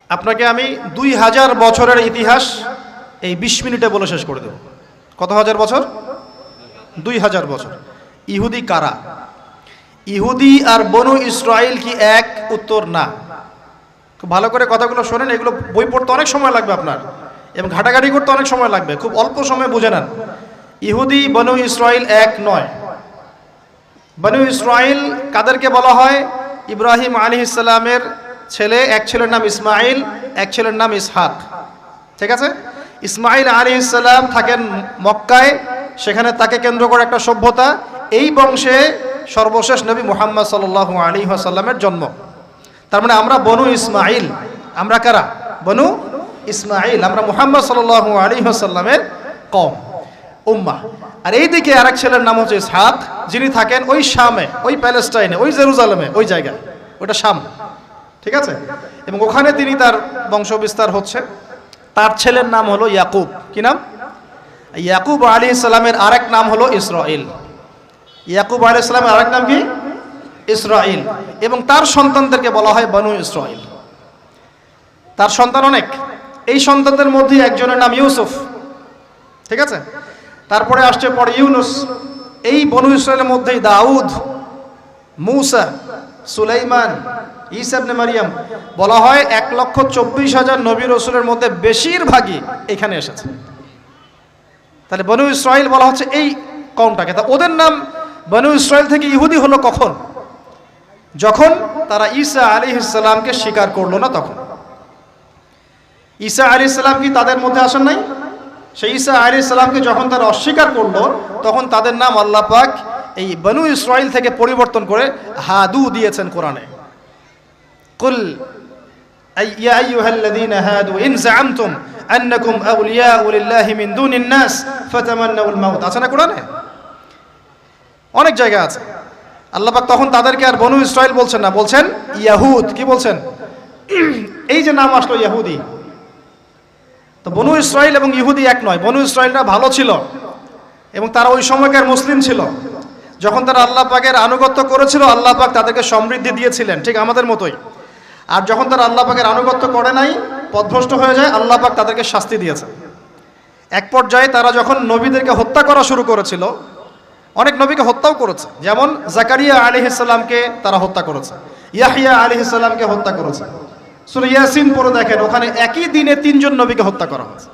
আপনাকে আমি 2000 বছরের ইতিহাস এই 20 মিনিটে বলে শেষ করে দেব। কত হাজার বছর? 2000 বছর। ইহুদি কারা? ইহুদি আর বনু ইসরাইল কি এক? উত্তর না। খুব ভালো করে কথাগুলো শোনেন, এগুলো বই পড়তে অনেক সময় লাগবে আপনার, এবং ঘাটাঘাটি করতে অনেক সময় লাগবে, খুব অল্প সময় বুঝে নেন। ইহুদি বনু ইসরাইল এক নয়। বনু ইসরাইল কাদেরকে বলা হয়? ইব্রাহিম আলাইহিস সালামের ছেলে, এক ছেলের নাম ইসমাইল, এক ছেলের নাম ইসহাক। ঠিক আছে? ইসমাইল আলাইহিস সালাম থাকেন মক্কায়, সেখানে তাকে কেন্দ্র করে একটা সভ্যতা। এই বংশে সর্বশেষ নবী মুহাম্মদ সাল্লাল্লাহু আলাইহি ওয়াসাল্লামের জন্ম। তার মানে আমরা বনু ইসমাইল। আমরা কারা? বনু ইসমাইল। আমরা মুহাম্মদ সাল্লাল্লাহু আলাইহি ওয়াসাল্লামের কওম, উম্মাহ। আর এইদিকে আরেক ছেলের নাম হচ্ছে ইসহাক, যিনি থাকেন ওই শামে, ওই প্যালেস্টাইনে, ওই জেরুজালেমে, ওই জায়গায়, ওটা শাম। ঠিক আছে? এবং ওখানে তিনি তার বংশ বিস্তার হচ্ছে। তার ছেলের নাম হলো ইয়াকুব। কি নাম? ইয়াকুব আলাইহিস সালামের আরেক নাম হলো ইসরাইল। ইয়াকুব আলাইহিস সালামের আরেক নাম কি? ইসরাইল। এবং তার সন্তানদেরকে বলা হয় বনু ইসরাইল। তার সন্তান অনেক। এই সন্তানদের মধ্যে একজনের নাম ইউসুফ। ঠিক আছে? তারপরে আসছে পরে ইউনুস। এই বনু ইসরাইলের মধ্যেই দাউদ, মূসা, সুলাইমান, ঈসা ইবনে মারিয়াম। বলা হয় 1,24,000 নবী রাসূলের মধ্যে বেশিরভাগই এখানে এসেছে। তাহলে বনু ইসরাইল বলা হচ্ছে এই কওমটাকে। তা ওদের নাম বনু ইসরাইল থেকে ইহুদি হলো কখন? যখন তারা ঈসা আলাইহিস সালামকে স্বীকার করলো না তখন। ঈসা আলাইহিস সালাম কি তাদের মধ্যে আসেন নাই? সেই ঈসা আলাইহিস সালামকে যখন তারা অস্বীকার করলো, তখন তাদের নাম আল্লাহ পাক এই বনু ইসরাইল থেকে পরিবর্তন করে হাদু দিয়েছেন কোরআনে। কুল ইয়া আইয়ুহাল্লাযীনা হাদু ইন যাআমতুম আন্নাকুম আউলিয়াউ লিল্লাহি মিন দুনিন নাস ফাতামান্নাউল মাউত। আছে না কোরআনে? অনেক জায়গা আছে। আল্লাহ পাক তখন তাদেরকে আর বনু ইসরাইল বলছেন না, বলছেন ইয়াহুদ। কি বলছেন? এই যে নাম আসলো ইহুদি। তো বনু ইসরাইল এবং ইহুদি এক নয়। বনু ইসরাইলরা ভালো ছিল এবং তারা ওই সময়কার মুসলিম ছিল। যখন তারা আল্লাহ পাকের আনুগত্য করেছিল, আল্লাহ পাক তাদেরকে সমৃদ্ধি দিয়েছিলেন, ঠিক আমাদের মতোই। আর যখন তারা আল্লাহ পাকের আনুগত্য করে নাই, পথভ্রষ্ট হয়ে যায়, আল্লাহ পাক তাদেরকে শাস্তি দিয়েছে। এক পর্যায়ে তারা যখন নবীদেরকে হত্যা করা শুরু করেছিল, অনেক নবীকে হত্যাও করেছে। যেমন জাকারিয়া আলাইহিস সালামকে তারা হত্যা করেছে, ইয়াহইয়া আলাইহিস সালামকে হত্যা করেছে। সূরা ইয়াসিন পড়ে দেখেন, ওখানে একই দিনে 3 জন নবীকে হত্যা করা হয়েছে।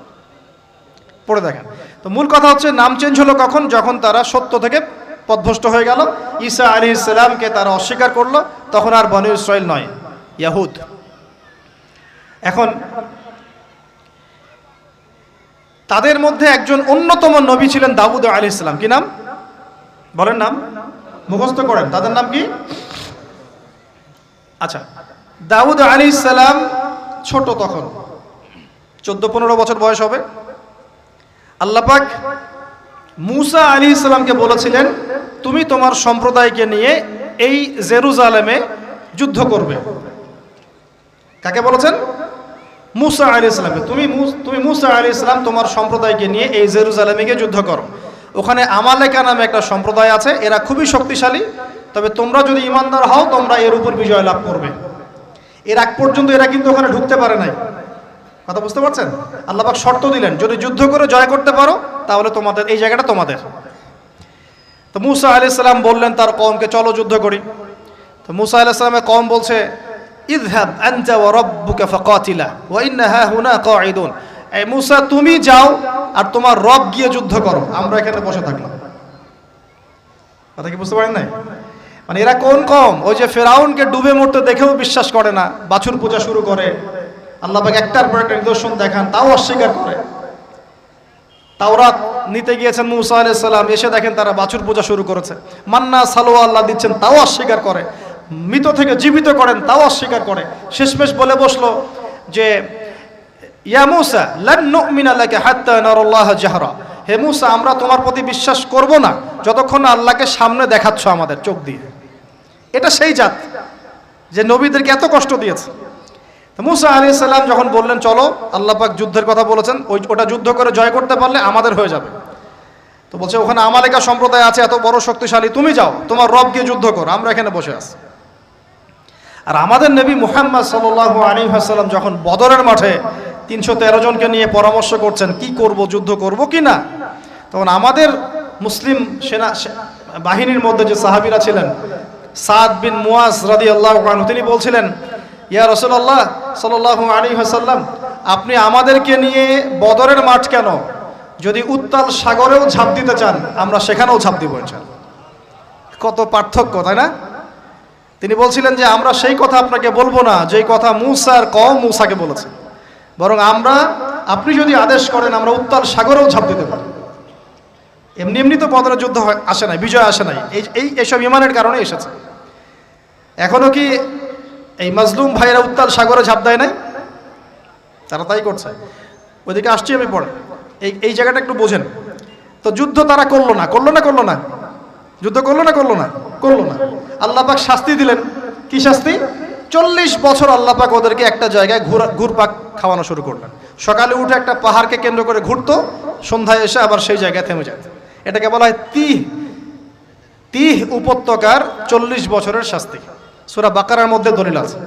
পড়ে দেখেন। তো মূল কথা হচ্ছে নাম চেঞ্জ হলো কখন? যখন তারা সত্য থেকে পথভ্রষ্ট হয়ে গেল, ঈসা আলাইহিস সালামকে তারা অস্বীকার করলো, তখন আর বনু ইসরাইল নয়, ইয়াহুদ। এখন তাদের মধ্যে একজন অন্যতম নবী ছিলেন দাউদ আলাইহিস সালাম। কি নাম? বলেন নাম, মুখস্থ করেন। তাদের নাম কি? আচ্ছা, দাউদ আলাইহিস সালাম ছোট, তখন 14-15 বছর বয়স হবে। আল্লাহ পাক মূসা আলাইহিস সালামকে বলেছিলেন, তুমি তোমার সম্প্রদায়কে নিয়ে এই জেরুজালেমে যুদ্ধ করবে। কাকে বলেছেন? মূসা আলাইহিস সালামকে। তুমি মূসা আলাইহিস সালাম তোমার সম্প্রদায়কে নিয়ে এই জেরুজালেমে গিয়ে যুদ্ধ করো। ওখানে আমালেকা নামে একটা সম্প্রদায় আছে, এরা খুবই শক্তিশালী, তবে তোমরা যদি ইমানদার হও তোমরা এর উপর বিজয় লাভ করবে। এর আগ পর্যন্ত এরা কিন্তু ওখানে ঢুকতে পারে নাই। কথা বুঝতে পারছেন? আল্লাহ পাক শর্ত দিলেন, যদি যুদ্ধ করে জয় করতে পারো তাহলে তোমাদের এই জায়গাটা তোমাদের। তো মূসা আলাইহিস সালাম বললেন তার কওমকে, চলো যুদ্ধ করি। তো মূসা আলাইহিস সালামের কওম বলছে, ইযহাব আনতা ওয়া রাব্বুকা ফাকাতিলা ওয়া ইন্না হাহুনা কাঈদুন। এই মূসা, তুমি যাও আর তোমার রব গিয়ে যুদ্ধ করো, আমরা এখানে বসে থাকলাম। কথা কি বুঝতে পারেন নাই? মানে এরা কোন কওম? ওই যে ফেরাউনকে ডুবে মরতে দেখেও বিশ্বাস করে না, বাছুর পূজা শুরু করে। আল্লাহ পাক একটার পর একটা নিদর্শন দেখান, তাও অস্বীকার করে। তাওরাত নিতে গিয়েছেন মূসা আলাইহিস সালাম, এসে দেখেন তারা বাছুর পূজা শুরু করেছে। মান্না সালোয়া আল্লাহ দিচ্ছেন, তাও অস্বীকার করে। মৃত থেকে জীবিত করেন, তাও অস্বীকার করে। শেষমেশ বলে বসলো যে ইয়া মূসা লান নুমিনা লাকা হাত্তা নারাল্লাহ জাহরা। হে মূসা, আমরা তোমার প্রতি বিশ্বাস করব না যতক্ষণ না আল্লাহকে সামনে দেখাচ্ছ আমাদের চোখ দিয়ে। এটা সেই জাত যে নবীদেরকে এত কষ্ট দিয়েছে। তো মূসা আলাইহিস সালাম যখন বললেন চলো, আল্লাহ পাক যুদ্ধের কথা বলেছেন, ওটা যুদ্ধ করে জয় করতে পারলে আমাদের হয়ে যাবে। তো বলছে ওখানে আমালেকা সম্প্রদায় আছে এত বড় শক্তিশালী, তুমি যাও তোমার রব গিয়ে যুদ্ধ করো, আমরা এখানে বসে আছি। আর আমাদের নবী মুহাম্মদ সাল্লাল্লাহু আলাইহি ওয়াসাল্লাম যখন বদরের মাঠে 313 জনকে নিয়ে পরামর্শ করছেন কি করব, যুদ্ধ করব কি না, তখন আমাদের মুসলিম সেনা বাহিনীর মধ্যে যে সাহাবীরা ছিলেন, সাদ বিন মুয়াজ রাদিয়াল্লাহু আনহু, তিনি বলছিলেন, ইয়া রাসূলুল্লাহ সাল্লাল্লাহু আলাইহি ওয়াসাল্লাম, আপনি আমাদেরকে নিয়ে বদরের মাঠ কেন, যদি উত্তাল সাগরেও ঝাঁপ দিতে চান আমরা সেখানেও ঝাঁপ দিব ইনশাআল্লাহ। কত পার্থক্য, তাই না? তিনি বলছিলেন যে আমরা সেই কথা আপনাকে বলবো না যেই কথা মুসার কওম মুসাকে বলেছে, বরং আপনি যদি আদেশ করেন আমরা উত্তাল সাগরেও ঝাঁপ দিতে পারি। এমনি এমনি তো বদরের যুদ্ধ আসে নাই, বিজয় আসে নাই, এইসব ইমানের কারণে এসেছে। এখনো কি এই মাজলুম ভাইয়েরা উত্তাল সাগরে ঝাঁপ দেয় নাই? তারা তাই করছে। ওইদিকে আসছি আমি পরে, এই জায়গাটা একটু বোঝেন। তো যুদ্ধ তারা করলো না, যুদ্ধ করলো না। আল্লাহ পাক শাস্তি দিলেন। কি শাস্তি? 40 বছর আল্লাহ পাক ওদেরকে একটা জায়গায় ঘুরপাক খাওয়ানো শুরু করলেন। সকালে উঠে একটা পাহাড়কে কেন্দ্র করে ঘুরতো, সন্ধ্যায় এসে আবার সেই জায়গায় থেমে যেত। এটাকে বলা হয় তিহ উপত্যকার 40 বছরের শাস্তি। সূরা বাকারার মধ্যে দলিল আছে।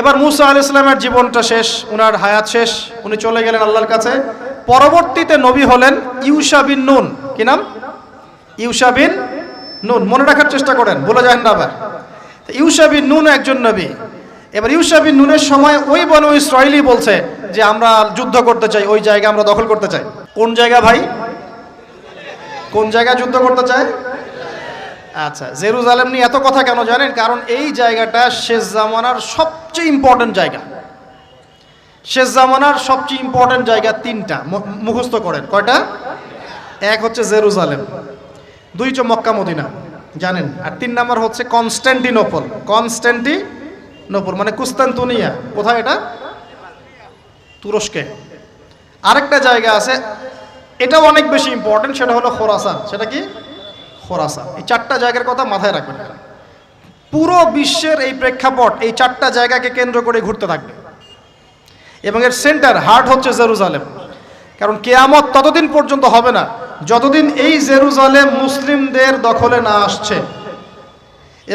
এবার মুসা আলাইহিস সালামের জীবনটা শেষ, উনার হায়াত শেষ, উনি চলে গেলেন আল্লাহর কাছে। পরবর্তীতে নবী হলেন ইউশা বিন নুন। কি নাম? ইউশা বিন নুন। মনে রাখার চেষ্টা করেন, ভুলে যাবেন না আবার। ইউশা বিন নুন একজন নবী। এবার ইউশা বিন নুনের সময় ওই বনু ইসরাইলি বলছে যে আমরা যুদ্ধ করতে চাই, ওই জায়গা আমরা দখল করতে চাই। কোন জায়গা ভাই? কোন জায়গায় যুদ্ধ করতে চায়? আচ্ছা, জেরুজালেম নিয়ে এত কথা কেন জানেন? কারণ এই জায়গাটা শেষ জামানার সবচেয়ে ইম্পর্টেন্ট জায়গা। শেষ জামানার সবচেয়ে ইম্পর্টেন্ট জায়গা 3টা, মুখস্থ করেন। কয়টা? এক হচ্ছে জেরুজালেম, 2 হচ্ছে মক্কা মদিনা, জানেন, আর 3 নাম্বার হচ্ছে কনস্ট্যান্টিনোপল। মানে কুস্তান্তনিয়া। কোথায় এটা? তুরস্কে। আরেকটা জায়গা আছে, এটাও অনেক বেশি ইম্পর্টেন্ট, সেটা হলো খোরাসান। সেটা কি? খোরাসান। এই 4টা জায়গার কথা মাথায় রাখবেন। পুরো বিশ্বের এই প্রেক্ষাপট এই 4টা জায়গাকে কেন্দ্র করে ঘুরতে থাকবে, এবং এর সেন্টার হার্ট হচ্ছে জেরুজালেম। কারণ কিয়ামত ততদিন পর্যন্ত হবে না যতদিন এই জেরুজালেম মুসলিমদের দখলে না আসছে,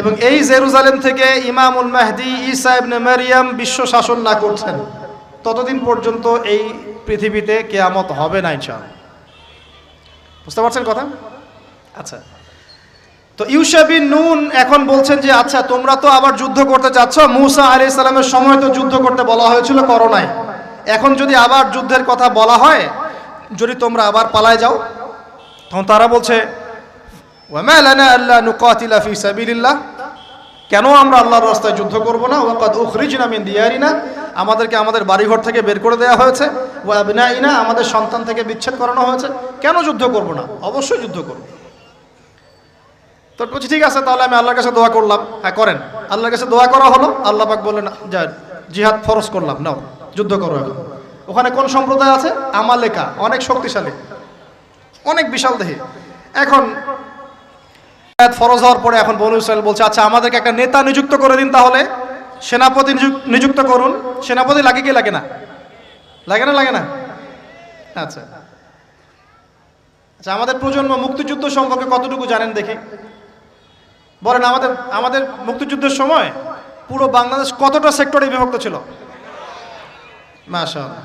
এবং এই জেরুজালেম থেকে ইমামুল মাহদি ঈসা ইবনে মারইয়াম বিশ্ব শাসন না করছেন, ততদিন পর্যন্ত এই পৃথিবীতে কিয়ামত হবে না ইনশাআল্লাহ। বুঝতে পারছেন কথা? আচ্ছা, তো ইউশা বিন নুন এখন বলছেন যে আচ্ছা তোমরা তো আবার যুদ্ধ করতে চাচ্ছ, মুসা আলাইহিস সালামের সময় তো যুদ্ধ করতে বলা হয়েছিল, করো নাই। এখন যদি আবার যুদ্ধের কথা বলা হয়, যদি তোমরা আবার পালায় যাও, তখন তারা বলছে ওয়া মা লানা আল্লা নুকাতিলা ফি সাবিলিল্লাহ, কেন আমরা আল্লাহর রাস্তায় যুদ্ধ করব না? ওয়া কাদ উখরিজনা মিন দিয়ারিনা, আমাদেরকে আমাদের বাড়িঘর থেকে বের করে দেওয়া হয়েছে, ওয়া আবনাইনা, আমাদের সন্তান থেকে বিচ্ছেদ করানো হয়েছে, কেন যুদ্ধ করব না? অবশ্যই যুদ্ধ করব। তো বলছি ঠিক আছে, তাহলে আমি আল্লাহর কাছে দোয়া করলাম। হ্যাঁ করেন। আল্লাহর কাছে দোয়া করা হলো, আল্লাহ পাক বললেন যা জিহাদ ফরজ করলাম, নাও যুদ্ধ করো। এখন ওখানে কোন সম্প্রদায় আছে? আমালেকা, অনেক শক্তিশালী, অনেক বিশাল দেহী। এখন ফরজ হওয়ার পরে এখন বনু ইসরাইল বলছে আচ্ছা আমাদেরকে একটা নেতা নিযুক্ত করে দিন, তাহলে সেনাপতি নিযুক্ত করুন। সেনাপতি লাগে কি লাগে না? লাগে না? আচ্ছা আচ্ছা, আমাদের প্রজন্ম মুক্তিযুদ্ধ সম্পর্কে কতটুকু জানেন দেখি বলেন। আমাদের মুক্তিযুদ্ধের সময় পুরো বাংলাদেশ কতটা সেক্টরে বিভক্ত ছিল? মাশাআল্লাহ।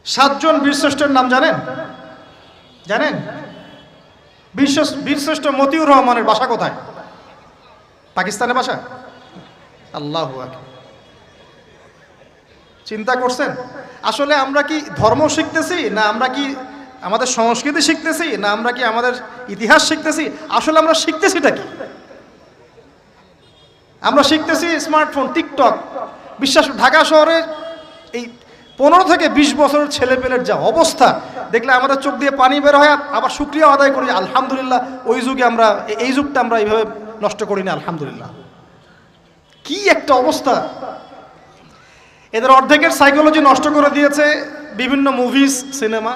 7 জন বীরশ্রেষ্ঠের নাম জানেন? বীরশ্রেষ্ঠ মতিউর রহমানের বাসা কোথায়? পাকিস্তানের বাসা? আল্লাহু আকবার। চিন্তা করছেন আসলে আমরা কি ধর্ম শিখতেছি, না আমরা কি আমাদের সংস্কৃতি শিখতেছি, না আমরা কি আমাদের ইতিহাস শিখতেছি? আসলে আমরা শিখতেছিটা কি? আমরা শিখতেছি স্মার্টফোন, টিকটক। বিশ্বাস, ঢাকা শহরে এই 15 থেকে 20 বছরের ছেলেপেলের যা অবস্থা দেখলে আমাদের চোখ দিয়ে পানি বের হয়, আবার শুকরিয়া আদায় করি আলহামদুলিল্লাহ, ওই যুগে আমরা, এই যুগটা আমরা এইভাবে নষ্ট করিনি আলহামদুলিল্লাহ। কি একটা অবস্থা! এদের অর্ধেকের সাইকোলজি নষ্ট করে দিয়েছে বিভিন্ন মুভিজ, সিনেমা।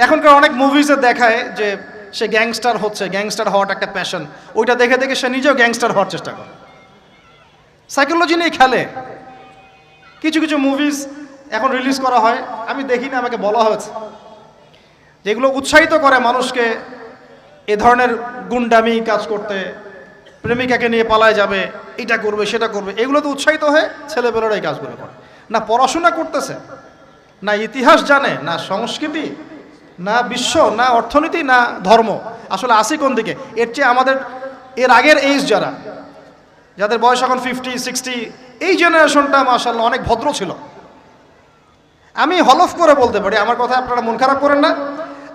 এখনকার অনেক মুভিজে দেখায় যে সে গ্যাংস্টার হচ্ছে, গ্যাংস্টার হওয়াটা একটা প্যাশন, ওইটা দেখে দেখে সে নিজেও গ্যাংস্টার হওয়ার চেষ্টা করে। সাইকোলজি নিয়ে খেলে। কিছু কিছু মুভিজ এখন রিলিজ করা হয়, আমি দেখিনি, আমাকে বলা হয়েছে যেগুলো উৎসাহিত করে মানুষকে এ ধরনের গুন্ডামি কাজ করতে, প্রেমিকাকে নিয়ে পালায় যাবে, এটা করবে সেটা করবে, এগুলো তো উৎসাহিত হয়ে ছেলেপেলেরা এই কাজগুলো করে। না পড়াশোনা করতেছে, না ইতিহাস জানে, না সংস্কৃতি, না বিশ্ব, না অর্থনীতি, না ধর্ম, আসলে আসি কোন দিকে? এর চেয়ে আমাদের এর আগের এইজ যাদের বয়স এখন 50-60, এই জেনারেশনটা মাশাআল্লাহ অনেক ভদ্র ছিল। আমি হলফ করে বলতে পারি, আমার কথা আপনারা মন খারাপ করেন না,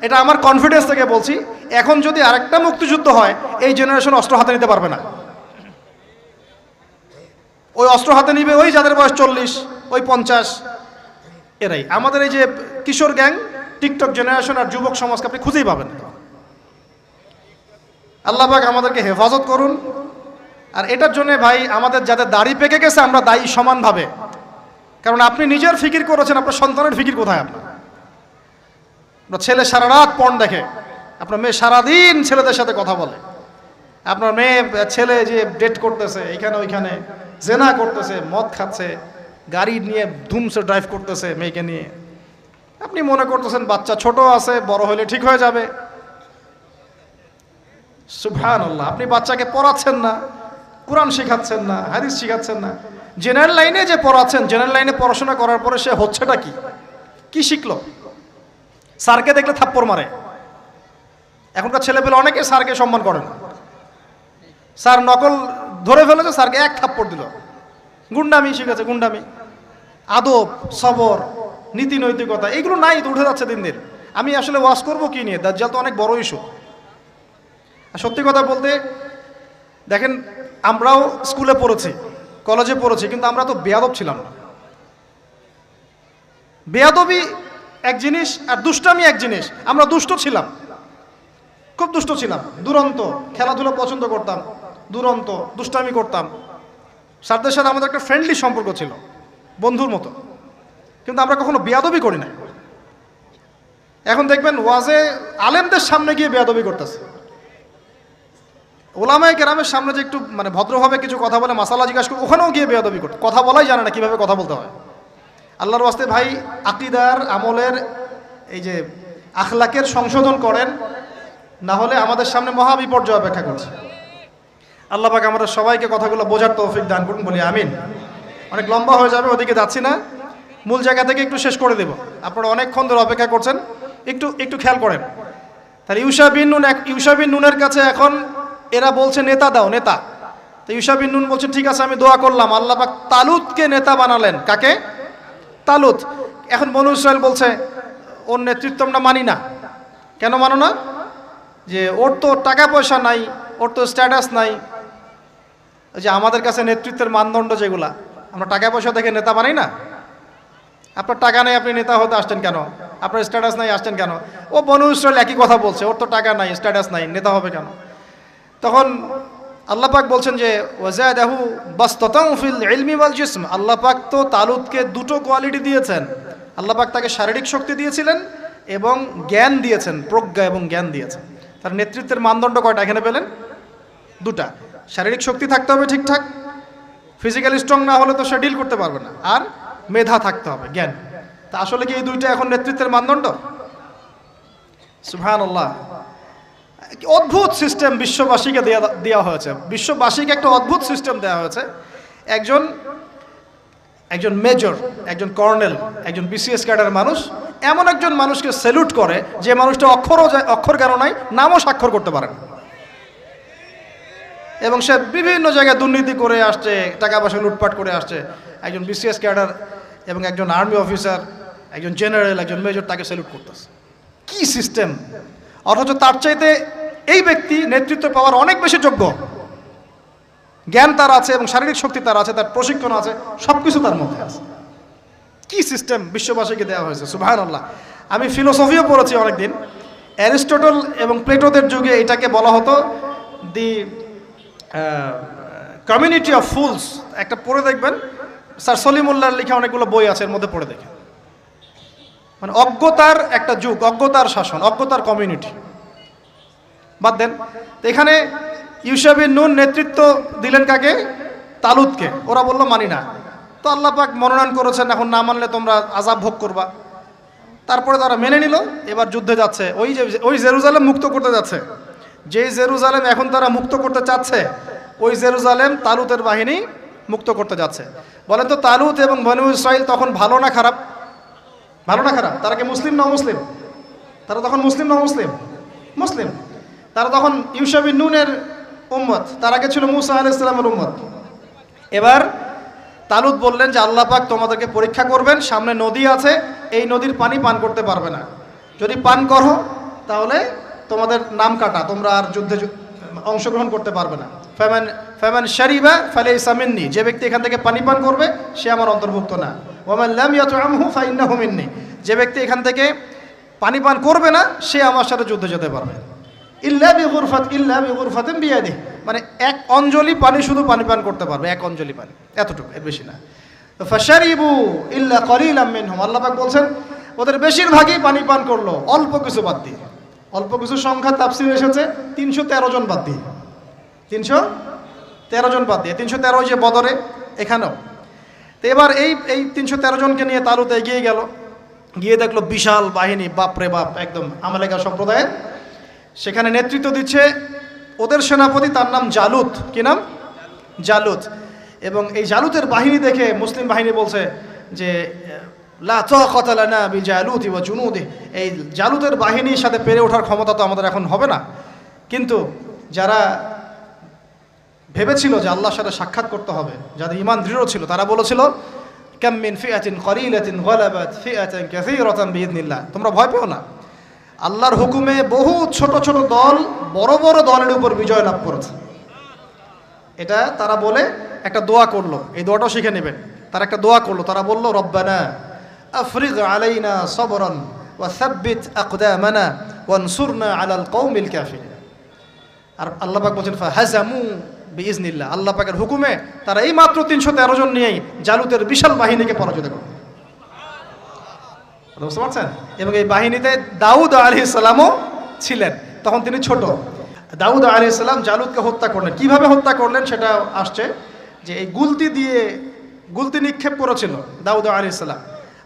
এটা আমার কনফিডেন্স থেকে বলছি, এখন যদি আরেকটা মুক্তিযুদ্ধ হয় এই জেনারেশন অস্ত্র হাতে নিতে পারবে না। ওই অস্ত্র হাতে নিবে ওই যাদের বয়স 40, ওই 50, এরাই। আমাদের এই যে কিশোর গ্যাং, টিকটক জেনারেশন আর যুবক সমাজকে আপনি খুঁজেই পাবেন। আল্লাহ পাক আমাদেরকে হেফাজত করুন। আর এটার জন্য ভাই আমাদের যাদের দাড়ি পেকে গেছে আমরা দায়ী সমানভাবে, কারণ আপনি নিজের ফিকির করেছেন, আপনার সন্তানের ফিকির কোথায়? আপনার ছেলে সারা রাত পর্ন দেখে, আপনার মেয়ে সারাদিন ছেলেদের সাথে কথা বলে, আপনার ছেলে যে ডেট করতেছে এখানে ওইখানে, জেনা করতেছে, মদ খাচ্ছে, গাড়ি নিয়ে ধুমসে ড্রাইভ করতেছে মেয়েকে নিয়ে, আপনি মনে করতেছেন বাচ্চা ছোট আছে, বড় হলে ঠিক হয়ে যাবে। সুবহানাল্লাহ, আপনি বাচ্চাকে পড়াচ্ছেন না, কোরআন শেখাচ্ছেন না, হাদিস শেখাচ্ছেন না, জেনারেল লাইনে যে পড়াচ্ছেন, জেনারেল লাইনে পড়াশোনা করার পরে সে হচ্ছেটা কি শিখলো? স্যারকে দেখলে থাপ্পড় মারে। এখনকার ছেলেপেলে অনেকে স্যারকে সম্মান করে না। স্যার নকল ধরে ফেলেছে, স্যারকে এক থাপ্পড় দিল। গুন্ডামি শিখেছে, গুন্ডামি, আদব, সবর, নীতি নৈতিকতা এইগুলো নাই, তো উঠে যাচ্ছে দিন দিন। আমি আসলে ওয়াজ করবো কি নিয়ে? দাজ্জাল তো অনেক বড় ইস্যু। আর সত্যি কথা বলতে দেখেন, আমরাও স্কুলে পড়েছি, কলেজে পড়েছি, কিন্তু আমরা তো বেয়াদব ছিলাম না। বেয়াদবি এক জিনিস আর দুষ্টামি এক জিনিস। আমরা দুষ্ট ছিলাম, খুব দুষ্ট ছিলাম, দুরন্ত, খেলাধুলা পছন্দ করতাম, দুরন্ত, দুষ্টামি করতাম। স্যারদের সাথে আমাদের একটা ফ্রেন্ডলি সম্পর্ক ছিল, বন্ধুর মতো, কিন্তু আমরা কখনো বেয়াদবি করি না। এখন দেখবেন ওয়াজে আলেমদের সামনে গিয়ে বেয়াদবি করতেছে, ওলামায়ে কেরামের সামনে যে একটু মানে ভদ্রভাবে কিছু কথা বলে, মাসালা জিজ্ঞাসা করে, ওখানেও গিয়ে বেয়াদবি করতে, কথা বলাই জানে না কিভাবে কথা বলতে হয়। আল্লাহর ওয়াস্তে ভাই, আকীদার আমলের এই যে আখলাকের সংশোধন করেন, না হলে আমাদের সামনে মহা বিপর্যয় অপেক্ষা করছে। আল্লাহ পাক আমাদের সবাইকে কথাগুলো বোঝার তৌফিক দান করুন, বলি আমিন। অনেক লম্বা হয়ে যাবে, ওদিকে যাচ্ছি না, মূল জায়গা থেকে একটু শেষ করে দেব। আপনারা অনেকক্ষণ ধরে অপেক্ষা করছেন, একটু খেয়াল করেন। তাহলে ইউশা বিন নুনের কাছে এখন এরা বলছে নেতা দাও, নেতা। তো ইউশা বিন নুন বলছে ঠিক আছে আমি দোয়া করলাম, আল্লাহ পাক তালুতকে নেতা বানালেন। কাকে? তালুত। এখন বনু ইসরাইল বলছে ওর নেতৃত্ব আমরা মানি না। কেন মানো না? যে ওর তো টাকা পয়সা নাই, ওর তো স্ট্যাটাস নাই। যে আমাদের কাছে নেতৃত্বের মানদণ্ড যেগুলা, আমরা টাকা পয়সা দেখে নেতা বানাই না। আপনার টাকা নেই, আপনি নেতা হতে আসছেন কেন? আপনার স্ট্যাটাস নাই, আসছেন কেন? ও বনু ইসরাইল একই কথা বলছে, ওর তো টাকা নাই, স্ট্যাটাস নাই, নেতা হবে কেন? তখন আল্লাহ পাক বলছেন যে ওয়াজাদাহু বাসতাতান ফিল ইলমি ওয়াল জিসম। আল্লাহ পাক তো তালুতকে দুটো কোয়ালিটি দিয়েছেন। আল্লাহ পাক তাকে শারীরিক শক্তি দিয়েছিলেন এবং জ্ঞান দিয়েছেন, প্রজ্ঞা এবং জ্ঞান দিয়েছেন। তার নেতৃত্বের মানদণ্ড কয়টা এখানে পেলেন? দুটা। শারীরিক শক্তি থাকতে হবে ঠিকঠাক, ফিজিক্যালি স্ট্রং না হলে তো সে ডিল করতে পারবে না, আর মেধা থাকতে হবে, জ্ঞান। তা আসলে কি এই দুইটা এখন নেতৃত্বের মানদণ্ড? সুবহানাল্লাহ, অদ্ভুত সিস্টেম বিশ্ববাসীকে দেওয়া হয়েছে। বিশ্ববাসীকে একটা অদ্ভুত সিস্টেম দেওয়া হয়েছে। একজন মেজর, একজন কর্নেল, একজন বিসিএস ক্যাডার মানুষ এমন একজন মানুষকে স্যালুট করে যে মানুষটা অক্ষর জ্ঞান নাই, নামও স্বাক্ষর করতে পারে না, এবং সে বিভিন্ন জায়গায় দুর্নীতি করে আসছে, টাকা পয়সা লুটপাট করে আসছে। একজন বিসিএস ক্যাডার এবং একজন আর্মি অফিসার, একজন জেনারেল, একজন মেজর তাকে স্যালুট করতেছে। কি সিস্টেম! অথচ তার চাইতে এই ব্যক্তি নেতৃত্ব পাওয়ার অনেক বেশি যোগ্য। জ্ঞান তার আছে এবং শারীরিক শক্তি তার আছে, তার প্রশিক্ষণ আছে, সব কিছু তার মধ্যে আছে। কি সিস্টেম বিশ্ববাসীকে দেওয়া হয়েছে! সুবহানাল্লাহ। আমি ফিলোসফিও পড়েছি অনেকদিন। অ্যারিস্টটল এবং প্লেটোদের যুগে এটাকে বলা হতো দি কমিউনিটি অফ ফুলস। একটা পড়ে দেখবেন, স্যার সলিমুল্লাহর লেখা অনেকগুলো বই আছে, এর মধ্যে পড়ে দেখেন। মানে অজ্ঞতার একটা যুগ, অজ্ঞতার শাসন, অজ্ঞতার কমিউনিটি। বাদ দেন, তো এখানে ইউশা বিন নুন নেতৃত্ব দিলেন কাকে? তালুতকে। ওরা বলল মানি না। তো আল্লাহ পাক মনোনয়ন করেছেন, এখন না মানলে তোমরা আযাব ভোগ করবা। তারপরে তারা মেনে নিল, এবার যুদ্ধে যাচ্ছে। ওই জেরুজালেম মুক্ত করতে যাচ্ছে। যেই জেরুজালেম এখন তারা মুক্ত করতে চাচ্ছে, ওই জেরুজালেম তালুতের বাহিনী মুক্ত করতে যাচ্ছে। বলেন তো তালুত এবং বনু ইসরাইল তখন ভালো না খারাপ? ভালো না খারাপ? তারা কি মুসলিম না মুসলিম? তারা তখন মুসলিম না মুসলিম? মুসলিম। তারা তখন ইউশা বিন নুনের উম্মত, তার আগে ছিল মুসা আলাইহিস সালামের উম্মত। এবার তালুত বললেন যে আল্লাহ পাক তোমাদেরকে পরীক্ষা করবেন, সামনে নদী আছে, এই নদীর পানি পান করতে পারবে না, যদি পান করো তাহলে তোমাদের নাম কাটা, তোমরা আর যুদ্ধে অংশগ্রহণ করতে পারবে না। ফামান শারিবা ফালাইসা মিন্নি, যে ব্যক্তি এখান থেকে পানি পান করবে সে আমার অন্তর্ভুক্ত না। ওয়ামান লাম ইয়াতআমহু ফাইন্নাহু মিন্নি, যে ব্যক্তি এখান থেকে পানি পান করবে না সে আমার সাথে যুদ্ধে যেতে পারবে। ইল্লা বিগুরফাতিন বিয়াদিহি, মানে এক অঞ্জলি পানি শুধু পানি পান করতে পারবে, এক অঞ্জলি পানি, এতটুকু, এর বেশি না। ফাশারিবু ইল্লা কলিলাম মিনহুম, আল্লাহ পাক বলছেন ওদের বেশিরভাগই পানি পান করলো, অল্প কিছু বাদ দিয়ে। অল্প কিছু সংখ্যা তাফসিরে এসেছে 313 জন বাদ দিয়ে, 313 জন বাদ দিয়ে, 313 যে বদরে, এখানেও। তো এবার এই 313 জনকে নিয়ে তালুত এগিয়ে গেল, গিয়ে দেখলো বিশাল বাহিনী, বাপরে বাপ, একদম আমালেকা সম্প্রদায়ের। সেখানে নেতৃত্ব দিচ্ছে ওদের সেনাপতি, তার নাম জালুত। কি নাম? জালুত। এবং এই জালুতের বাহিনী দেখে মুসলিম বাহিনী বলছে যে লা তাকাতা লানা বিজালুতি ওয়া জুনুদি, এই জালুতের বাহিনীর সাথে পেরে ওঠার ক্ষমতা তো আমাদের এখন হবে না। কিন্তু যারা ভেবেছিল যে আল্লাহর সাথে সাক্ষাৎ করতে হবে, যাদের ঈমান দৃঢ় ছিল, তারা বলেছিল কাম মিন ফিআতিন কলিলাতিন গালাবাত ফিআতান কাসীরাতান বিইذনিল্লাহ, তোমরা ভয় পেও না, আল্লাহর হুকুমে বহু ছোট ছোট দল বড় বড় দলের উপর বিজয় লাভ করেছে। এটা তারা বলে একটা দোয়া করলো, এই দোয়াটাও শিখে নেবেন। তারা একটা দোয়া করলো, তারা বলল রব্বানা আফরিগ আলাইনা সবরান ওয়া সাব্বিত আকদামানা ওয়ানসুরনা আলাল কওমিল কাফিরিন। আর আল্লাহ পাক বলেন ফাহাজামু বিইذনিল্লাহ, আল্লাহ পাকের হুকুমে তারা এই মাত্র 313 জন নিয়েই জালুতের বিশাল বাহিনীকে পরাজিত করল। বুঝতে পারছেন? এবং এই বাহিনীতে দাউদ আলাইহিস সালামও ছিলেন, তখন তিনি ছোট। দাউদ আলাইহিস সালাম জালুতকে হত্যা করলেন। কিভাবে হত্যা করলেন সেটা আসছে, যে এই গুলতি নিক্ষেপ করেছিল দাউদ আলাইহিস সালাম,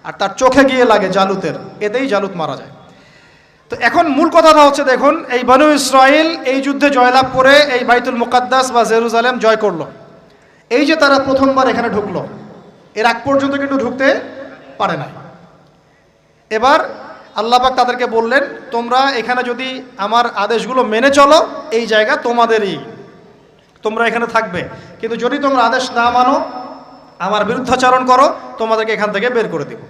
আর তার চোখে গিয়ে লাগে জালুতের, এতেই জালুত মারা যায়। তো এখন মূল কথাটা হচ্ছে, দেখুন এই বনু ইসরাইল এই যুদ্ধে জয়লাভ করে এই বাইতুল মুকাদ্দাস বা জেরুজালেম জয় করলো। এই যে তারা প্রথমবার এখানে ঢুকলো, এর আগ পর্যন্ত কিন্তু ঢুকতে পারে না। এবার আল্লাহ পাক তাদেরকে বললেন তোমরা এখানে যদি আমার আদেশগুলো মেনে চলো, এই জায়গা তোমাদেরই, তোমরা এখানে থাকবে, কিন্তু যদি তোমরা আদেশ না মানো, আমার বিরুদ্ধাচরণ করো, তোমাদেরকে এখান থেকে বের করে দেব।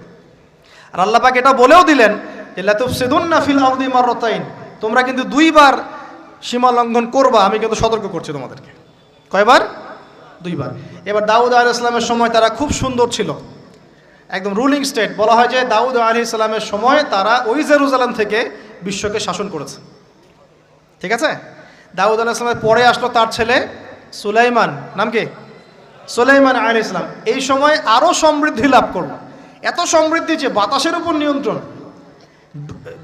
আর আল্লাহ পাক এটা বলেও দিলেন যে লা তুফসিদুন্না ফিল আরদি মাররাতাইন, তোমরা কিন্তু 2 বার সীমা লঙ্ঘন করবা, আমি কিন্তু সতর্ক করছি তোমাদেরকে। কয়বার? 2 বার। এবার দাউদ আলাইহিস সালামের সময় তারা খুব সুন্দর ছিল, একদম রুলিং স্টেট। বলা হয় যে দাউদ আলাইহিস সালামের সময় তারা ওই জেরুজালেম থেকে বিশ্বকে শাসন করেছে। ঠিক আছে? দাউদ আলাইহিস সালামের পরে আসলো তার ছেলে সুলাইমান, নাম কি? সুলাইমান আলাইহিস সালাম। এই সময় আরও সমৃদ্ধি লাভ করলো, এত সমৃদ্ধি যে বাতাসের উপর নিয়ন্ত্রণ।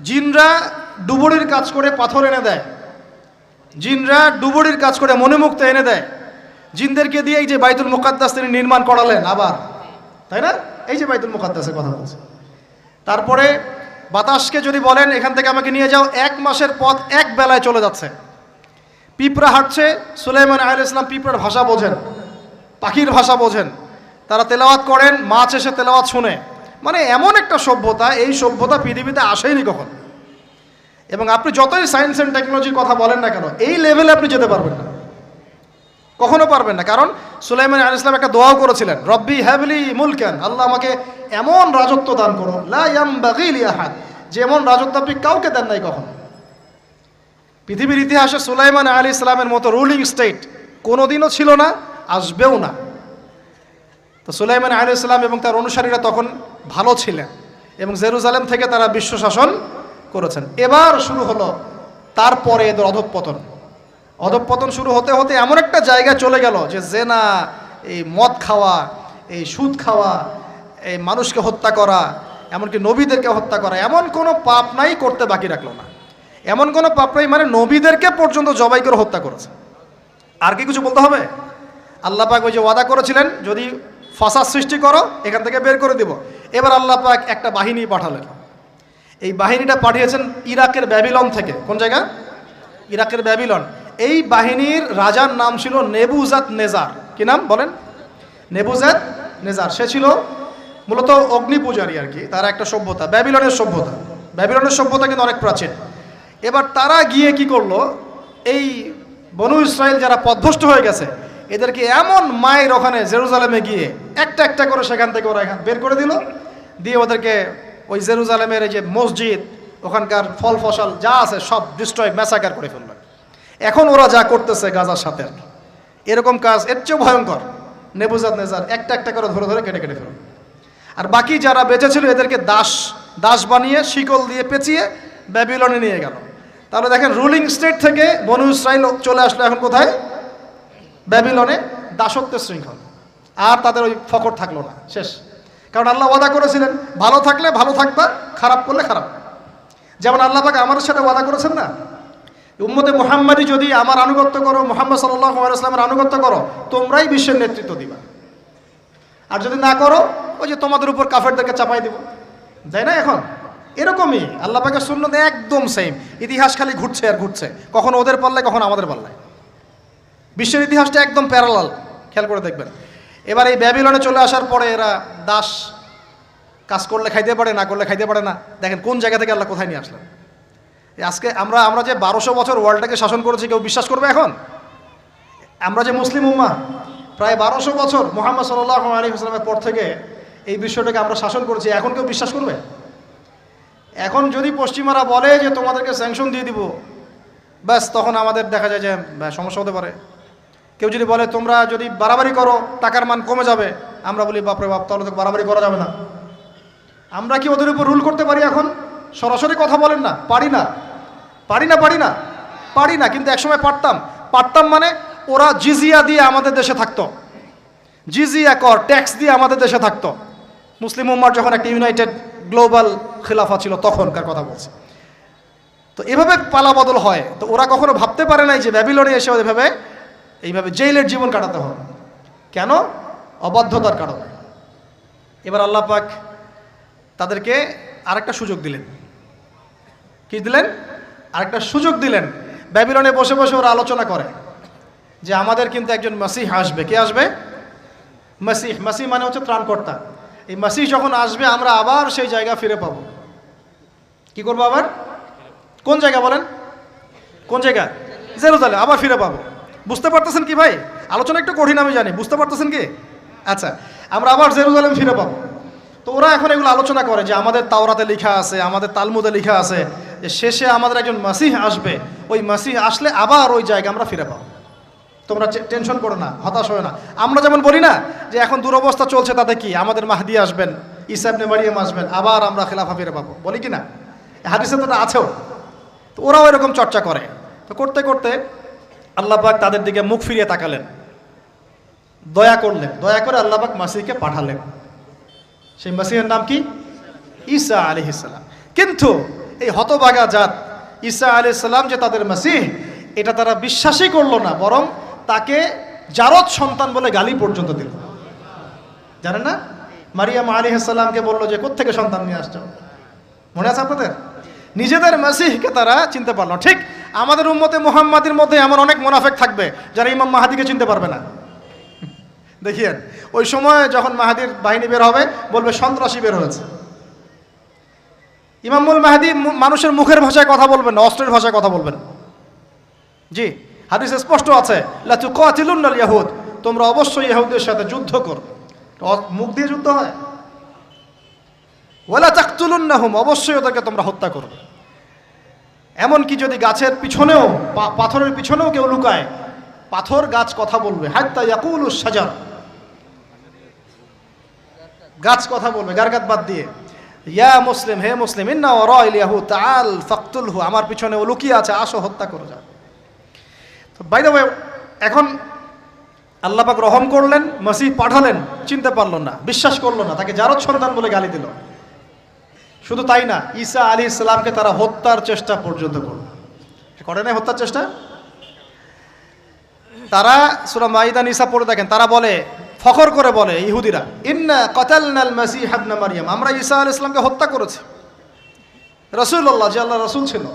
জিনরা ডুবুরির কাজ করে পাথর এনে দেয়, জিনরা ডুবুরির কাজ করে মণিমুক্তা এনে দেয়। জিনদেরকে দিয়ে এই যে বাইতুল মুকাদ্দাস তিনি নির্মাণ করালেন আবার, তাই না? এই যে বাইতুল মুকাদ্দাসের কথা বলছে। তারপরে বাতাসকে যদি বলেন এখান থেকে আমাকে নিয়ে যাও, 1 মাসের পথ 1 বেলায় চলে যাচ্ছে। পিঁপড়া হাঁটছে, সুলাইমান আলাইহিস সালাম পিঁপড়ার ভাষা বোঝেন, পাখির ভাষা বোঝেন, তারা তেলাওয়াত করেন, মাছ এসে তেলাওয়াত শুনে। মানে এমন একটা সভ্যতা, এই সভ্যতা পৃথিবীতে আসেনি কখন। এবং আপনি যতই সায়েন্স অ্যান্ড টেকনোলজির কথা বলেন না কেন, এই লেভেলে আপনি যেতে পারবেন না, কখনো পারবেন না। কারণ সুলাইমান আলাইহিস সালাম একটা দোয়াও করেছিলেন, রব্বি হাবলি মুলকান, আল্লাহ আমাকে এমন রাজত্ব দান করো, লা ইয়ামবাগি লি আহাদ, যে এমন রাজত্ব আপনি কাউকে দেন নাই কখনো। পৃথিবীর ইতিহাসে সুলাইমান আলাইহিস সালামের মতো রুলিং স্টেট কোনোদিনও ছিল না, আসবেও না। তো সুলাইমান আলাইহিস সালাম এবং তার অনুসারীরা তখন ভালো ছিলেন এবং জেরুজালেম থেকে তারা বিশ্ব শাসন করেছেন। এবার শুরু হলো তারপরে এদের অধঃপতন শুরু হতে হতে এমন একটা জায়গায় চলে গেল যে জেনা, এই মদ খাওয়া, এই সুদ খাওয়া, এই মানুষকে হত্যা করা, এমনকি নবীদেরকে হত্যা করা, এমন কোনো পাপ নাই করতে বাকি রাখলো না। এমন কোনো পাপ নাই, মানে নবীদেরকে পর্যন্ত জবাই করে হত্যা করেছে। আর কি কিছু বলতে হবে? আল্লাহ পাক ওই যে ওয়াদা করেছিলেন যদি ফাসাদ সৃষ্টি করো এখান থেকে বের করে দেব। এবার আল্লাহ পাক একটা বাহিনী পাঠালেন। এই বাহিনীটা পাঠিয়েছেন ইরাকের ব্যাবিলন থেকে। কোন জায়গা? ইরাকের ব্যাবিলন। এই বাহিনীর রাজার নাম ছিল নেবুজাত নেজার। কি নাম বলেন? নেবুজাত নেজার। সে ছিল মূলত অগ্নি পূজারী আর কি। তারা একটা সভ্যতা, ব্যাবিলনের সভ্যতা। ব্যাবিলনের সভ্যতা কিন্তু অনেক প্রাচীন। এবার তারা গিয়ে কি করলো, এই বনু ইসরায়েল যারা পথভ্রষ্ট হয়ে গেছে এদেরকে এমন মায়ের ওখানে জেরুজালেমে গিয়ে একটা একটা করে সেখান থেকে ওরা এখান বের করে দিল, দিয়ে ওদেরকে ওই জেরুজালেমের এই যে মসজিদ, ওখানকার ফল ফসল যা আছে সব ডিস্ট্রয়, ম্যাসাকার করে ফেলল। এখন ওরা যা করতেছে গাজার সাথে আর কি, এরকম কাজ এর চেয়েও ভয়ঙ্কর। নেবুজাত নেজার একটা একটা করে ধরে ধরে কেটে কেটে ফেলল। আর বাকি যারা বেঁচে ছিল এদেরকে দাস বানিয়ে শিকল দিয়ে পেঁচিয়ে ব্যাবিলনে নিয়ে গেল। তাহলে দেখেন, রুলিং স্টেট থেকে বনু ইসরাইল চলে আসলো এখন কোথায়? ব্যাবিলনে, দাসত্বের শৃঙ্খল। আর তাদের ওই ফকর থাকলো না, শেষ। কারণ আল্লাহ ওয়াদা করেছিলেন, ভালো থাকলে ভালো থাকবা, খারাপ করলে খারাপ। যেমন আল্লাহ পাক আমাদের সাথে ওয়াদা করেছেন না, উম্মতে মুহাম্মাদি যদি আমার আনুগত্য করো, মুহাম্মদ সাল্লাল্লাহু আলাইহি ওয়াসাল্লামের আনুগত্য করো, তোমরাই বিশ্বের নেতৃত্ব দিবা। আর যদি না করো, ওই যে তোমাদের উপর কাফেরদেরকে চাপাই দিব, তাই না? এখন এরকমই আল্লাহ পাকের সুন্নাত একদম সেম। ইতিহাস খালি ঘুরছে আর ঘুরছে, কখন ওদের পাল্লায় কখন আমাদের পাল্লায়। বিশ্বের ইতিহাসটা একদম প্যারালাল, খেয়াল করে দেখবেন। এবার এই ব্যাবিলনে চলে আসার পরে এরা দাস, কাজ করলে খাইতে পারে, না করলে খাইতে পারে না। দেখেন কোন জায়গা থেকে আল্লাহ কোথায় নিয়ে আসলেন। আজকে আমরা যে 1200 বছর ওয়ার্ল্ডটাকে শাসন করেছি, কেউ বিশ্বাস করবে এখন? আমরা যে মুসলিম উম্মাহ, প্রায় 1200 বছর মুহাম্মদ সাল্লাল্লাহু আলাইহি ওয়াসাল্লামের পর থেকে এই বিশ্বটাকে আমরা শাসন করেছি, এখন কেউ বিশ্বাস করবে? এখন যদি পশ্চিমারা বলে যে তোমাদেরকে স্যাংশন দিয়ে দিব, ব্যাস তখন আমাদের দেখা যায় যে সমস্যা হতে পারে। কেউ যদি বলে তোমরা যদি বাড়াবাড়ি করো টাকার মান কমে যাবে, আমরা বলি বাপরে বাপ, তাহলে তো বাড়াবাড়ি করা যাবে না। আমরা কি ওদের উপর রুল করতে পারি এখন? সরাসরি কথা বলেন না, পারি না। কিন্তু একসময় পারতাম মানে ওরা জিজিয়া দিয়ে আমাদের দেশে থাকতো, জিজিয়া কর, ট্যাক্স দিয়ে আমাদের দেশে থাকতো। মুসলিম উম্মার যখন একটা ইউনাইটেড গ্লোবাল খিলাফা ছিল তখনকার কথা বলছে। তো এভাবে পালা বদল হয়। তো ওরা কখনো ভাবতে পারে নাই যে ব্যাবিলনে এসে এইভাবে জেইলের জীবন কাটাতে হবে। কেন? অবাধ্যতার কারণে। এবার আল্লাহ পাক তাদেরকে আরেকটা সুযোগ দিলেন। কি দিলেন? আরেকটা সুযোগ দিলেন। ব্যাবিলনে বসে বসে ওরা আলোচনা করে যে আমাদের কিন্তু একজন মাসিহ আসবে। কে আসবে? মাসিহ মানে হচ্ছে ত্রাণকর্তা। এই মাসিহ যখন আসবে আমরা আবার সেই জায়গা ফিরে পাবো। কি করবো আবার? কোন জায়গা বলেন? কোন জায়গা? জেরুজালেম। আবার ফিরে পাবো। বুঝতে পারতেছেন কি ভাই? আলোচনা একটু কঠিন আমি জানি, বুঝতে পারতেছেন কি? আচ্ছা, আমরা আবার জেরুজালেম ফিরে পাবো। তো ওরা এখন এগুলো আলোচনা করে যে আমাদের তাওরাতে লেখা আছে, আমাদের তালমুদে লেখা আছে যে শেষে আমাদের একজন মাসিহ আসবে, ওই মাসিহ আসলে আবার ওই জায়গা আমরা ফিরে পাবো। তোমরা টেনশন করো না, হতাশ হয় না। আমরা যেমন বলি না যে এখন দুরবস্থা চলছে, তাতে কি আমাদের মাহদি আসবেন, ঈসা ইবনে মারিয়াম আসবেন, আবার আমরা খেলাফা ফিরে পাবো, বলি কি না? হাদিসে তো আছেও। তো ওরাও এরকম চর্চা করে। তো করতে করতে আল্লাহ পাক তাদের দিকে মুখ ফিরিয়ে তাকালেন, দয়া করলেন। দয়া করে আল্লাহ পাক মাসিহকে পাঠালেন। সেই মাসিহের নাম কি? ঈসা আলাইহিস সালাম। কিন্তু এই হতভাগা জাত ঈসা আলাইহিস সালাম যে তাদের মাসিহ, এটা তারা বিশ্বাসই করলো না, বরং তাকে জারদ সন্তান বলে গালি পর্যন্ত দিল। জানেন না? মারিয়াম আলাইহিস সালামকে বললো যে কোত্থেকে সন্তান নিয়ে আসছো? মনে আছে আপনাদের? নিজেদের মাসিহকে তারা চিনতে পারলো। ঠিক আমাদের উম্মতে মুহাম্মাদির মধ্যে এমন অনেক মুনাফিক থাকবে যারা ইমাম মাহাদিকে চিনতে পারবে না। দেখিয়েন, ওই সময় যখন মাহাদির বাহিনী বের হবে বলবে সন্ত্রাসী বের হয়েছে। ইমামুল মাহাদি মানুষের মুখের ভাষায় কথা বলবেন না, অস্ত্রের ভাষায় কথা বলবেন। জি, হাদিসে স্পষ্ট আছে, লা তুকাতিলুনাল ইয়াহুদ, তোমরা অবশ্যই ইহুদীদের সাথে যুদ্ধ করো। মুখ দিয়ে যুদ্ধ হয়। ওয়ালা তাকতুলুন্নাহুম, অবশ্যই ওদেরকে তোমরা হত্যা করবে। এমনকি যদি গাছের পিছনেও, পাথরের পিছনেও কেউ লুকায়, পাথর গাছ কথা বলবে। হাত্তা ইয়াকুলুস শাজার, গাছ কথা বলবে গারগাত বাদ দিয়ে। ইয়া মুসলিম, হে মুসলিম, ইন্না ওয়ারাইল ইয়াহুদ তাআল ফাকতুলহু, আমার পিছনে ও লুকিয়ে আছে, আসো হত্যা করে যাও। তো বাই দ্য ওয়ে, এখন আল্লাহ পাক রহম করলেন, মাসিহ পাঠালেন, চিনতে পারলো না, বিশ্বাস করলো না, তাকে জারদ সন্তান বলে গালি দিল। শুধু তাই না, ঈসা আলাইহিস সালামকে তারা হত্যার চেষ্টা পর্যন্ত করল। করে নাই হত্যার চেষ্টা? তারা সূরা মাইদা নিসা পড়ে দেখেন, তারা বলে, ফখর করে বলে ইহুদিরা, ইন্না কাতালনাল মাসিহ ইবনে মারইয়াম, আমরা ঈসা আলাইহিস সালামকে হত্যা করেছি। রাসূলুল্লাহ, যে আল্লাহর রাসূল ছিল,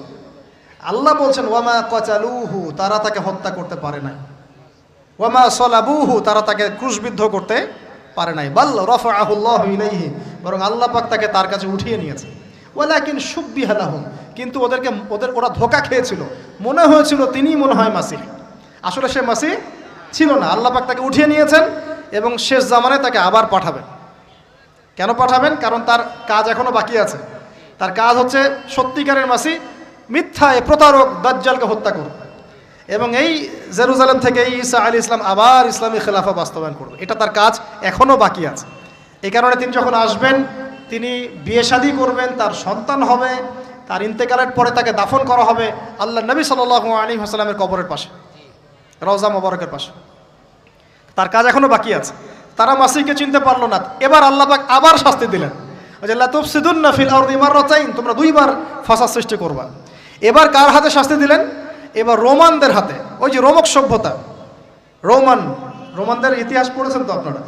আল্লাহ বলছেন ওয়ামা কাতালুহু, তারা তাকে হত্যা করতে পারে নাই। ওয়ামা সালাবুহু, তারা তাকে ক্রুশবিদ্ধ করতে পারে নাই। বাল রাফাআহুল্লাহু ইলাইহি, বরং আল্লাহ পাক তাকে তার কাছে উঠিয়ে নিয়েছে। ওয়ালাকিন শুব্বিহা লাহুম, কিন্তু ওরা ধোঁকা খেয়েছিল, মনে হয়েছিল তিনিই মনে হয় মাসিহ, আসলে সে মাসিহ ছিল না। আল্লাহ পাক তাকে উঠিয়ে নিয়েছেন এবং শেষ জামানায় তাকে আবার পাঠাবেন। কেন পাঠাবেন? কারণ তার কাজ এখনো বাকি আছে। তার কাজ হচ্ছে সত্যিকারের মাসিহ মিথ্যায় প্রতারক দাজ্জালকে হত্যা করবে এবং এই জেরুজালেম থেকে ঈসা আলাইহিস ইসলাম আবার ইসলামী খেলাফা বাস্তবায়ন করবে। এটা তার কাজ এখনও বাকি আছে। এই কারণে তিনি যখন আসবেন, তিনি বিয়ে শাদী করবেন, তার সন্তান হবে, তার ইন্তেকালের পরে তাকে দাফন করা হবে আল্লাহ নবী সাল্লাল্লাহু আলাইহি ওয়াসাল্লামের কবরের পাশে, রওজা মোবারকের পাশে। তার কাজ এখনো বাকি আছে। তারা মাসিহকে চিনতে পারলো না। এবার আল্লাহ পাক আবার শাস্তি দিলেন, লা তুফসিদুন্না ফিল আরদি মাররাতাইন, তোমরা দুইবার ফাসাদ সৃষ্টি করবা। এবার কার হাতে শাস্তি দিলেন? এবার রোমানদের হাতে। ওই যে রোমক সভ্যতা, রোমানদের ইতিহাস পড়েছেন তো আপনারা,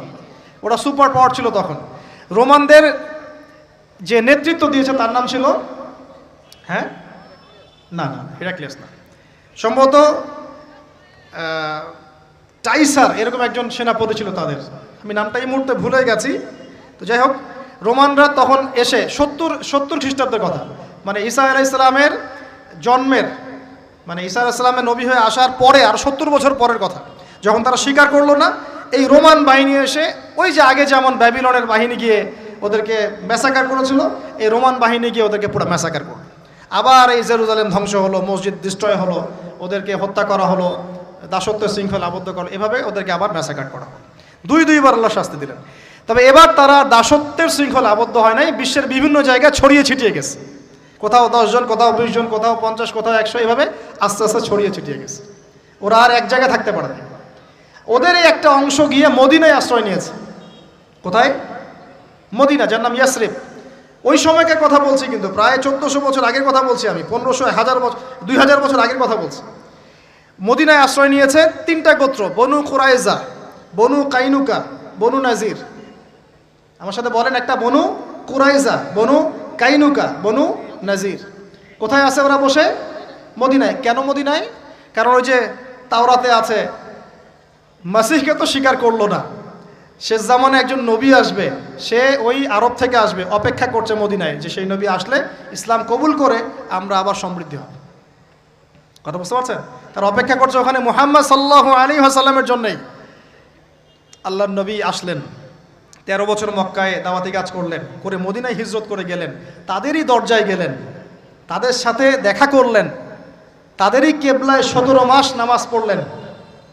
ওরা সুপার পাওয়ার ছিল তখন। রোমানদের যে নেতৃত্ব দিয়েছে তার নাম ছিল না হেরাক্লিয়াস না, সম্ভবত টাইসার, এরকম একজন সেনাপতি ছিল তাদের, আমি নামটা এই মুহূর্তে ভুলে গেছি। তো যাই হোক, রোমানরা তখন এসে 70 খ্রিস্টাব্দের কথা, মানে ঈসা আলাইহিস সালামের জন্মের, মানে ঈসা আলাইহিস সালামের নবী হয়ে আসার পরে আর 70 বছর পরের কথা, যখন তারা স্বীকার করলো না, এই রোমান বাহিনী এসে ওই যে আগে যেমন ব্যাবিলনের বাহিনী গিয়ে ওদেরকে ম্যাসাকার করেছিল, এই রোমান বাহিনী গিয়ে ওদেরকে পুরো ম্যাসাকার করলো। আবার এই জেরুজালেম ধ্বংস হলো, মসজিদ ডিস্ট্রয় হলো, ওদেরকে হত্যা করা হলো, দাসত্বের শৃঙ্খলা আবদ্ধ করলো, এভাবে ওদেরকে আবার ম্যাসাকার করা হলো। দুইবার আল্লাহ শাস্তি দিলেন। তবে এবার তারা দাসত্বের শৃঙ্খলা আবদ্ধ হয় নাই, বিশ্বের বিভিন্ন জায়গায় ছড়িয়ে ছিটিয়ে গেছে। কোথাও 10 জন, কোথাও 20 জন, কোথাও 50, কোথাও 100, এভাবে আস্তে আস্তে ছড়িয়ে ছিটিয়ে গেছে। ওরা আর এক জায়গায় থাকতে পারে না। ওদের এই একটা অংশ গিয়ে মদিনায় আশ্রয় নিয়েছে। কোথায়? মদিনা, যার নাম ইয়াসরিব। ওই সময়কার কথা বলছি, কিন্তু প্রায় 1400 বছর আগের কথা বলছি আমি, 1500, 1000 বছর, 2000 বছর আগের কথা বলছি। মদিনায় আশ্রয় নিয়েছে 3টা গোত্র, বনু কুরাইজা, বনু কাইনুকা, বনু নাজির। আমার সাথে বলেন একটা, বনু কুরাইজা, বনু কাইনুকা, বনু নাজির। কোথায় আছে ওরা বসে? মদিনায়। কেন মদিনায়? কারণ ওই যে তাওরাতে আছে, মাসিহকে তো স্বীকার করলো না, শেষ জামানে একজন নবী আসবে, সে ওই আরব থেকে আসবে, অপেক্ষা করছে মদিনায় যে সেই নবী আসলে ইসলাম কবুল করে আমরা আবার সমৃদ্ধি হব। কথা বুঝতে পারছেন? তার অপেক্ষা করছে ওখানে মুহাম্মদ সাল্লাল্লাহু আলাইহি ওয়াসাল্লামের জন্যই। আল্লাহর নবী আসলেন, 13 বছর মক্কায় দাওয়াতি কাজ করলেন, করে মদিনায় হিজরত করে গেলেন, তাদেরই দরজায় গেলেন, তাদের সাথে দেখা করলেন, তাদেরই কেবলায় 17 মাস নামাজ পড়লেন।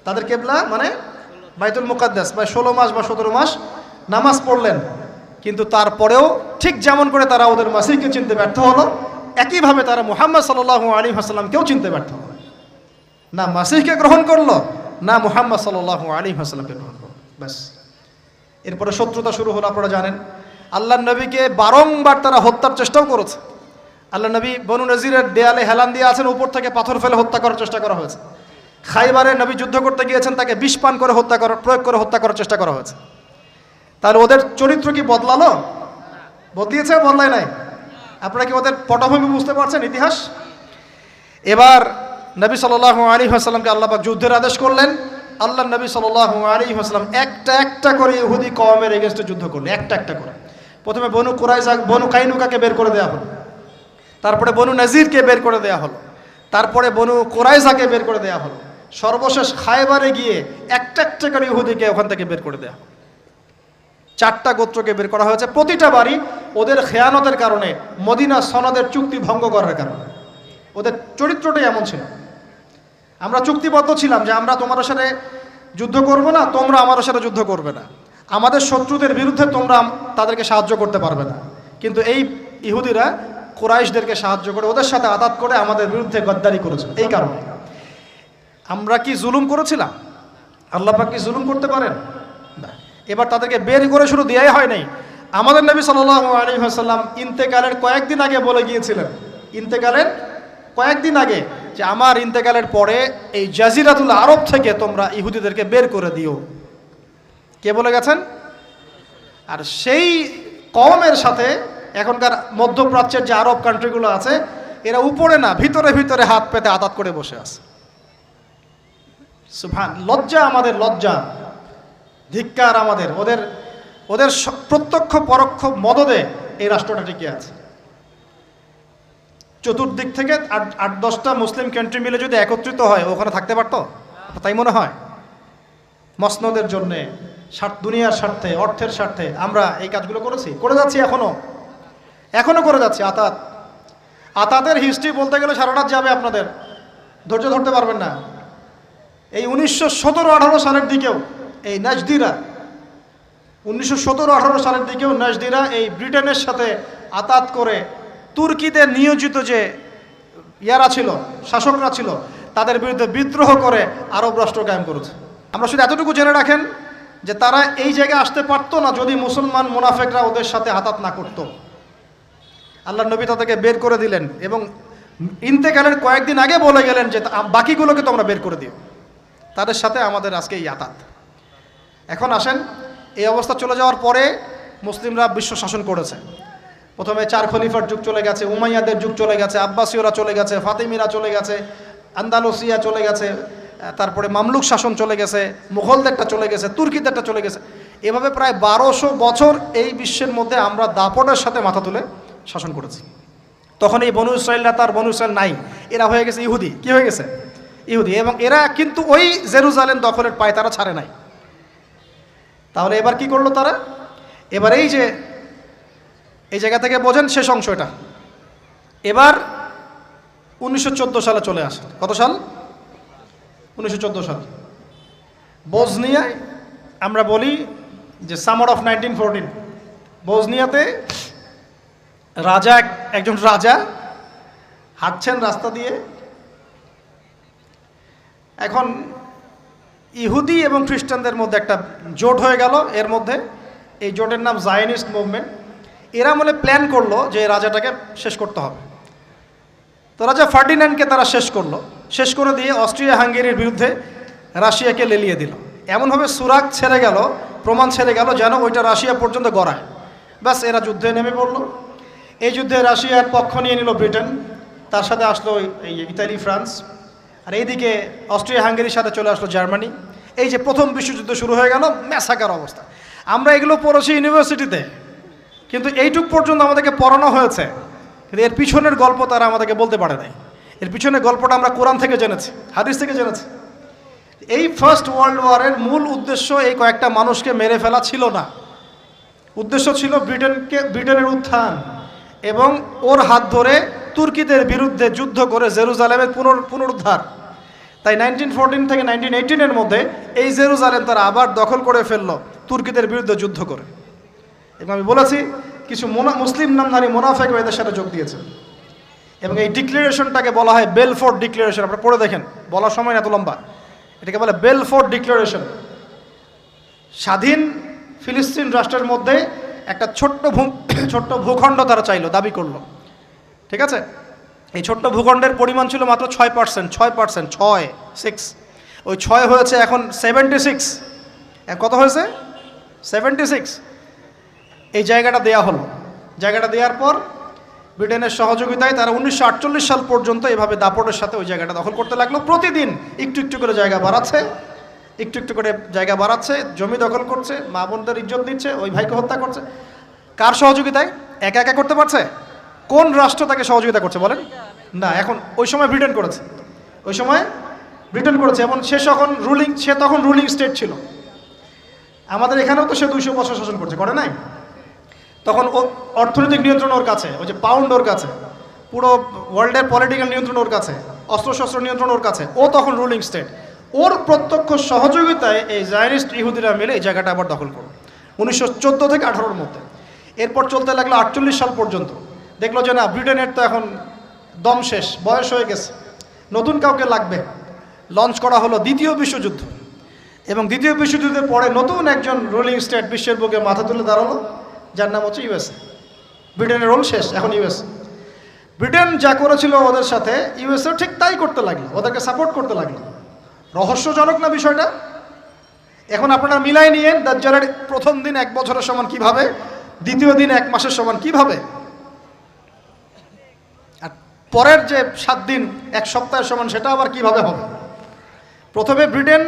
তাদের কেবলা মানে বাইতুল মুকাদ্দাস, বা 16 মাস বা 17 মাস নামাজ পড়লেন। কিন্তু তারপরেও ঠিক যেমন করে তারা ওদের মাসিহকে চিনতে ব্যর্থ হলো, একইভাবে তারা মুহাম্মদ সাল্লাল্লাহু আলাইহি ওয়াসাল্লামকেও চিনতে ব্যর্থ হলো। না মাসিহকে গ্রহণ করলো, না মুহাম্মদ সাল্লাল্লাহু আলাইহি ওয়াসাল্লামকে গ্রহণ করলো। ব্যাস, এরপরে শত্রুতা শুরু হলো। আপনারা জানেন আল্লাহর নবীকে বারংবার তারা হত্যার চেষ্টাও করেছে। আল্লাহ নবী বনু নজিরের দেয়ালে হেলান দিয়ে আছেন, উপর থেকে পাথর ফেলে হত্যা করার চেষ্টা করা হয়েছে। খাইবারে নবী যুদ্ধ করতে গিয়েছেন, তাকে বিষ পান করে প্রয়োগ করে হত্যা করার চেষ্টা করা হয়েছে। তাহলে ওদের চরিত্র কি বদলালো? বদলিয়েছে? বদলায় নাই? আপনারা কি ওদের পটভূমি বুঝতে পারছেন, ইতিহাস? এবার নবী সাল্লাল্লাহু আলাইহি ওয়াসাল্লামকে আল্লাহ পাক যুদ্ধের আদেশ করলেন। আল্লাহ নবী সাল্লাল্লাহু আলাইহি ওয়াসাল্লাম একটা করে ইহুদি কওমের এগেইনস্টে যুদ্ধ করলেন, একটা করে। প্রথমে বনু কুরাইজা, বনু কাইনুকাকে বের করে দেওয়া হলো, তারপরে বনু নাজিরকে বের করে দেওয়া হলো, তারপরে বনু কুরাইজাকে বের করে দেওয়া হলো, সর্বশেষ খায়বারে গিয়ে একটা করে ইহুদিকে ওখান থেকে বের করে দেওয়া হলো। 4টা গোত্রকে বের করা হয়েছে। প্রতিটা বাড়ি ওদের খেয়ানতের কারণে, মদিনা সনদের চুক্তি ভঙ্গ করার কারণে। ওদের চরিত্রটাই এমন ছিল। আমরা চুক্তিবদ্ধ ছিলাম যে আমরা তোমার সাথে যুদ্ধ করব না, তোমরা আমার সাথে যুদ্ধ করবে না, আমাদের শত্রুদের বিরুদ্ধে তোমরা তাদেরকে সাহায্য করতে পারবে না। কিন্তু এই ইহুদিরা কুরাইশদেরকে সাহায্য করে, ওদের সাথে আতাত করে আমাদের বিরুদ্ধে গদ্দারি করেছে। এই কারণে আমরা কি জুলুম করেছিলাম? আল্লাহ পাক কি জুলুম করতে পারেন? না। এবার তাদেরকে বের করে শুরু দেয়াই হয় নাই। আমাদের নবী সাল্লাল্লাহু আলাইহি ওয়াসাল্লাম ইন্তেকালের কয়েকদিন আগে বলে গিয়েছিলেন, ইন্তেকালের কয়েকদিন আগে, যে আমার ইন্তেকালের পরে এই জাজিরাতুল আরব থেকে তোমরা ইহুদিদেরকে বের করে দিও। কে বলে গেছেন? আর সেই কওমের সাথে এখনকার মধ্যপ্রাচ্যের যে আরব কান্ট্রিগুলো আছে, এরা উপরে না, ভিতরে ভিতরে হাত পেতে আতাত করে বসে আছে। সুবহান, লজ্জা আমাদের, লজ্জা, ধিক্কার আমাদের। ওদের ওদের প্রত্যক্ষ পরোক্ষ মদদে এই রাষ্ট্রটা টিকে আছে। চতুর্দিক থেকে 8-10টা মুসলিম কান্ট্রি মিলে যদি একত্রিত হয়, ওখানে থাকতে পারতো? তাই মনে হয়? মসনদের জন্যে, দুনিয়ার স্বার্থে, অর্থের স্বার্থে আমরা এই কাজগুলো করেছি, করে যাচ্ছি, এখনো করে যাচ্ছি। আতাতের হিস্ট্রি বলতে গেলে সারা রাত যাবে, আপনাদের ধৈর্য ধরতে পারবেন না। এই 1917-18 সালের দিকেও এই নাজদিরা, 1917-18 সালের দিকেও নাজদিরা এই ব্রিটেনের সাথে আতাত করে তুর্কিদের নিয়োজিত যে ইয়ারা ছিল, শাসকরা ছিল, তাদের বিরুদ্ধে বিদ্রোহ করে আরব রাষ্ট্র কায়েম করেছে। আমরা শুধু এতটুকু জেনে রাখেন যে তারা এই জায়গায় আসতে পারতো না যদি মুসলমান মুনাফেকরা ওদের সাথে আতাত না করতো। আল্লাহ নবী তাদেরকে বের করে দিলেন এবং ইন্তেকালের কয়েকদিন আগে বলে গেলেন যে বাকিগুলোকে তোমরা বের করে দিও। তাদের সাথে আমাদের আজকে এই আতাত। এখন আসেন, এই অবস্থা চলে যাওয়ার পরে মুসলিমরা বিশ্ব শাসন করেছে। প্রথমে 4 খলিফার যুগ চলে গেছে, উমাইয়াদের যুগ চলে গেছে, আব্বাসীয়রা চলে গেছে, ফাতিমিরা চলে গেছে, আন্দালুসিয়া চলে গেছে, তারপরে মামলুক শাসন চলে গেছে, মুঘলদেরটা চলে গেছে, তুর্কিদেরটা চলে গেছে। এভাবে প্রায় 1200 বছর এই বিশ্বের মধ্যে আমরা দাপটের সাথে মাথা তুলে শাসন করেছি। তখন এই বনু ইসরায়েলরা তার বনু ইসরায়েল নাই, এরা হয়ে গেছে ইহুদি। কি হয়ে গেছে? ইহুদি। এবং এরা কিন্তু ওই জেরুজালেম দখলের পায় তারা ছাড়ে নাই। তাহলে এবার কি করলো তারা? এবার এই যে এই জায়গা থেকে বোঝেন শেষ অংশ এটা। এবার 1914 সালে চলে আসে। কত সাল? 1914 সাল। বজনিয়ায় আমরা বলি যে সামার অফ 1914, বজনিয়াতে একজন রাজা হাঁটছেন রাস্তা দিয়ে। এখন ইহুদি এবং খ্রিস্টানদের মধ্যে একটা জোট হয়ে গেল। এর মধ্যে এই জোটের নাম জায়নিস্ট মুভমেন্ট। এরা বলে প্ল্যান করলো যে রাজাটাকে শেষ করতে হবে। তো রাজা ফার্ডিন্যান্ডকে তারা শেষ করে দিয়ে অস্ট্রিয়া হাঙ্গেরির বিরুদ্ধে রাশিয়াকে লেলিয়ে দিল। এমনভাবে সুরাগ ছেড়ে গেল, প্রমাণ ছেড়ে গেল যেন ওইটা রাশিয়া পর্যন্ত গড়ায়। ব্যাস, এরা যুদ্ধে নেমে পড়লো। এই যুদ্ধে রাশিয়ার পক্ষ নিয়ে নিল ব্রিটেন, তার সাথে আসলো এই ইতালি, ফ্রান্স, আর এইদিকে অস্ট্রিয়া হাঙ্গেরির সাথে চলে আসলো জার্মানি। এই যে প্রথম বিশ্বযুদ্ধ শুরু হয়ে গেল, ম্যাসাকার অবস্থা। আমরা এগুলো পড়েছি ইউনিভার্সিটিতে, কিন্তু এইটুক পর্যন্ত আমাদেরকে পড়ানো হয়েছে, কিন্তু এর পিছনের গল্প তারা আমাদেরকে বলতে পারে নাই। এর পিছনের গল্পটা আমরা কোরআন থেকে জেনেছি, হাদিস থেকে জেনেছি। এই ফার্স্ট ওয়ার্ল্ড ওয়ারের মূল উদ্দেশ্য এই কয়েকটা মানুষকে মেরে ফেলা ছিল না। উদ্দেশ্য ছিল ব্রিটেনের উত্থান এবং ওর হাত ধরে তুর্কিদের বিরুদ্ধে যুদ্ধ করে জেরুজালেমের পুনরুদ্ধার। তাই 1914 থেকে 1918-এর মধ্যে এই জেরুজালেম তারা আবার দখল করে ফেললো তুর্কিদের বিরুদ্ধে যুদ্ধ করে। এবং আমি বলেছি কিছু মুসলিম নামধারী মুনাফেক এদের সাথে যোগ দিয়েছে। এবং এই ডিক্লারেশনটাকে বলা হয় বেলফোর্ট ডিক্লারেশন। আপনারা পড়ে দেখেন, বলার সময় এত লম্বা। এটাকে বলে বেলফোর্ট ডিক্লারেশন। স্বাধীন ফিলিস্তিন রাষ্ট্রের মধ্যে একটা ছোট্ট ভূখণ্ড তারা চাইলো, দাবি করলো। ঠিক আছে, এই ছোট্ট ভূখণ্ডের পরিমাণ ছিল মাত্র 6%। 6 ওই 6 হয়েছে এখন 76। কত হয়েছে? 76। এই জায়গাটা দেয়া হলো। জায়গাটা দেওয়ার পর ব্রিটেনের সহযোগিতায় তারা 1948 সাল পর্যন্ত এভাবে দাপটের সাথে ওই জায়গাটা দখল করতে লাগলো। প্রতিদিন একটু একটু করে জায়গা বাড়াচ্ছে, জমি দখল করছে, মা বোনদের ইজ্জত দিচ্ছে, ওই ভাইকে হত্যা করছে। কার সহযোগিতায়? একা একা করতে পারছে? কোন রাষ্ট্র তাকে সহযোগিতা করছে বলেন? না, এখন ওই সময় ব্রিটেন করেছে। এবং সে তখন রুলিং স্টেট ছিল। আমাদের এখানেও তো সে 200 বছর শাসন করছে, করে নাই? তখন অর্থনৈতিক নিয়ন্ত্রণ ওর কাছে, ওই যে পাউন্ড ওর কাছে, পুরো ওয়ার্ল্ডের পলিটিক্যাল নিয়ন্ত্রণ ওর কাছে, অস্ত্রশস্ত্র নিয়ন্ত্রণ ওর কাছে। ও তখন রুলিং স্টেট। ওর প্রত্যক্ষ সহযোগিতায় এই জায়নিস্ট ইহুদিরা মিলে এই জায়গাটা আবার দখল করো 1914 থেকে 18-এর মধ্যে। এরপর চলতে লাগলো 48 সাল পর্যন্ত। দেখলো যে না, ব্রিটেনের তো এখন দম শেষ, বয়স হয়ে গেছে, নতুন কাউকে লাগবে। লঞ্চ করা হলো দ্বিতীয় বিশ্বযুদ্ধ। এবং দ্বিতীয় বিশ্বযুদ্ধের পরে নতুন একজন রুলিং স্টেট বিশ্বের বুকে মাথা তুলে দাঁড়ালো, যার নাম হচ্ছে ইউএসএ। ব্রিটেনের রোল শেষ, এখন ইউএসএ। ব্রিটেন যা করেছিল ওদের সাথে, ইউএসএ ঠিক তাই করতে লাগলো, ওদেরকে সাপোর্ট করতে লাগলো। রহস্যজনক না বিষয়টা? এখন আপনারা মিলাই নিয়েন, দাজ্জালের প্রথম দিন 1 বছরের সমান কিভাবে, দ্বিতীয় দিন 1 মাসের সমান কিভাবে। আর পরের যে 7 দিন 1 সপ্তাহের সমান সেটা আবার কিভাবে হবে? প্রথমে ব্রিটেন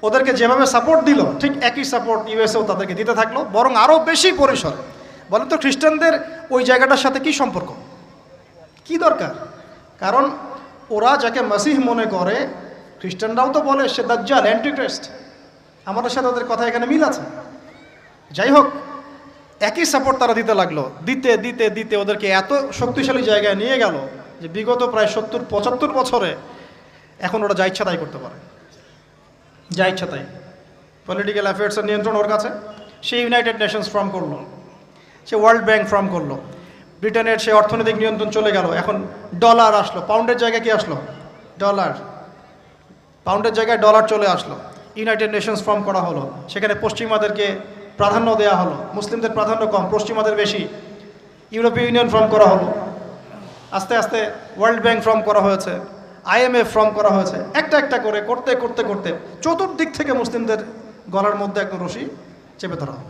ওদেরকে যেভাবে সাপোর্ট দিল ঠিক একই সাপোর্ট ইউএসএও তাদেরকে দিতে থাকলো, বরং আরও বেশি পরিসর। বলেন তো খ্রিস্টানদের ওই জায়গাটার সাথে কি সম্পর্ক, কি দরকার? কারণ ওরা যাকে মাসিহ মনে করে, খ্রিস্টানরাও তো বলে সে দাজ্জাল, অ্যান্টিক্রাইস্ট। আমাদের সাথে ওদের কথা এখানে মিল আছে। যাই হোক, একই সাপোর্ট তারা দিতে লাগলো, দিতে দিতে দিতে ওদেরকে এত শক্তিশালী জায়গায় নিয়ে গেল যে বিগত প্রায় 70-75 বছরে এখন ওরা যা ইচ্ছা তাই করতে পারে, যা ইচ্ছা তাই। পলিটিক্যাল অ্যাফেয়ার্সের নিয়ন্ত্রণ ওর কাছে। সে ইউনাইটেড নেশনস ফর্ম করলো, সে ওয়ার্ল্ড ব্যাংক ফর্ম করলো, ব্রিটেনের সে অর্থনৈতিক নিয়ন্ত্রণ চলে গেল। এখন ডলার আসলো, পাউন্ডের জায়গায় কি আসলো? ডলার। পাউন্ডের জায়গায় ডলার চলে আসলো। ইউনাইটেড নেশনস ফর্ম করা হলো, সেখানে পশ্চিমাদেরকে প্রাধান্য দেওয়া হলো, মুসলিমদের প্রাধান্য কম, পশ্চিমাদের বেশি। ইউরোপীয় ইউনিয়ন ফর্ম করা হলো, আস্তে আস্তে ওয়ার্ল্ড ব্যাংক ফর্ম করা হয়েছে, IMF ফর্ম করা হয়েছে। একটা একটা করে করতে করতে করতে চতুর্দিক থেকে মুসলিমদের গলার মধ্যে একদম রশি চেপে ধরা হয়।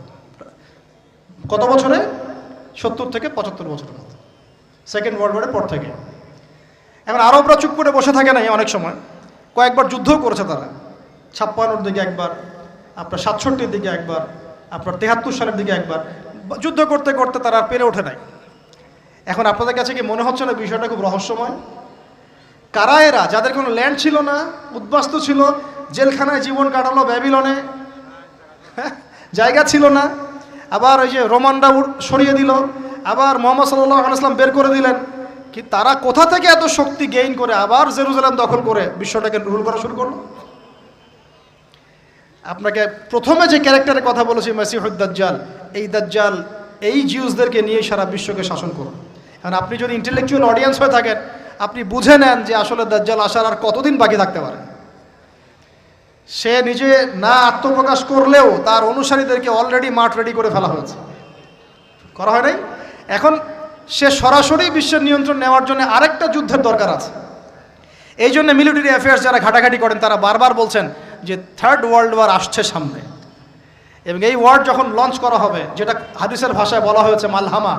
কত বছরে? 70 থেকে 75 বছরের মতো, সেকেন্ড ওয়ার্ল্ড ওয়ারের পর থেকে। এখন আরবরা চুপ করে বসে থাকে নাই, অনেক সময় কয়েকবার যুদ্ধও করেছে তারা। 56-র দিকে একবার, আপনার 67-র দিকে একবার, আপনার 73 সালের দিকে একবার। যুদ্ধ করতে করতে তারা আর পেরে ওঠে নাই। এখন আপনাদের কাছে কি মনে হচ্ছে না বিষয়টা খুব রহস্যময়? কারা এরা, যাদের কোনো ল্যান্ড ছিল না, উদ্বাস্তু ছিল, জেলখানায় জীবন কাটালো, ব্যাবিলনে জায়গা ছিল না, আবার ওই যে রোমানরা সরিয়ে দিল, আবার মুহাম্মদ সাল্লাল্লাহু আলাইহি ওয়াসাল্লাম বের করে দিলেন। কি তারা কোথা থেকে এত শক্তি গেইন করে আবার জেরুজালেম দখল করে বিশ্বটাকে রুল করা শুরু করলো? আপনাকে প্রথমে যে ক্যারেক্টারের কথা বলেছি মাসিহুদ দাজ্জাল, এই দাজ্জাল এই জিউসদেরকে নিয়ে সারা বিশ্বকে শাসন করুন। কারণ আপনি যদি ইন্টেলেকচুয়াল অডিয়েন্স হয়ে থাকেন, আপনি বুঝে নেন যে আসলে দাজ্জাল আসার আর কতদিন বাকি থাকতে পারে। সে নিজে না আত্মপ্রকাশ করলেও তার অনুসারীদেরকে অলরেডি মাঠ রেডি করে ফেলা হয়েছে, করা হয় নাই? এখন সে সরাসরি বিশ্বের নিয়ন্ত্রণ নেওয়ার জন্য আরেকটা যুদ্ধের দরকার আছে। এই জন্য মিলিটারি অ্যাফেয়ার্স যারা ঘাটাঘাটি করেন তারা বারবার বলছেন যে 3rd ওয়ার্ল্ড ওয়ার আসছে সামনে, এবং এই ওয়ার্ড যখন লঞ্চ করা হবে, যেটা হাদিসের ভাষায় বলা হয়েছে মালহামা,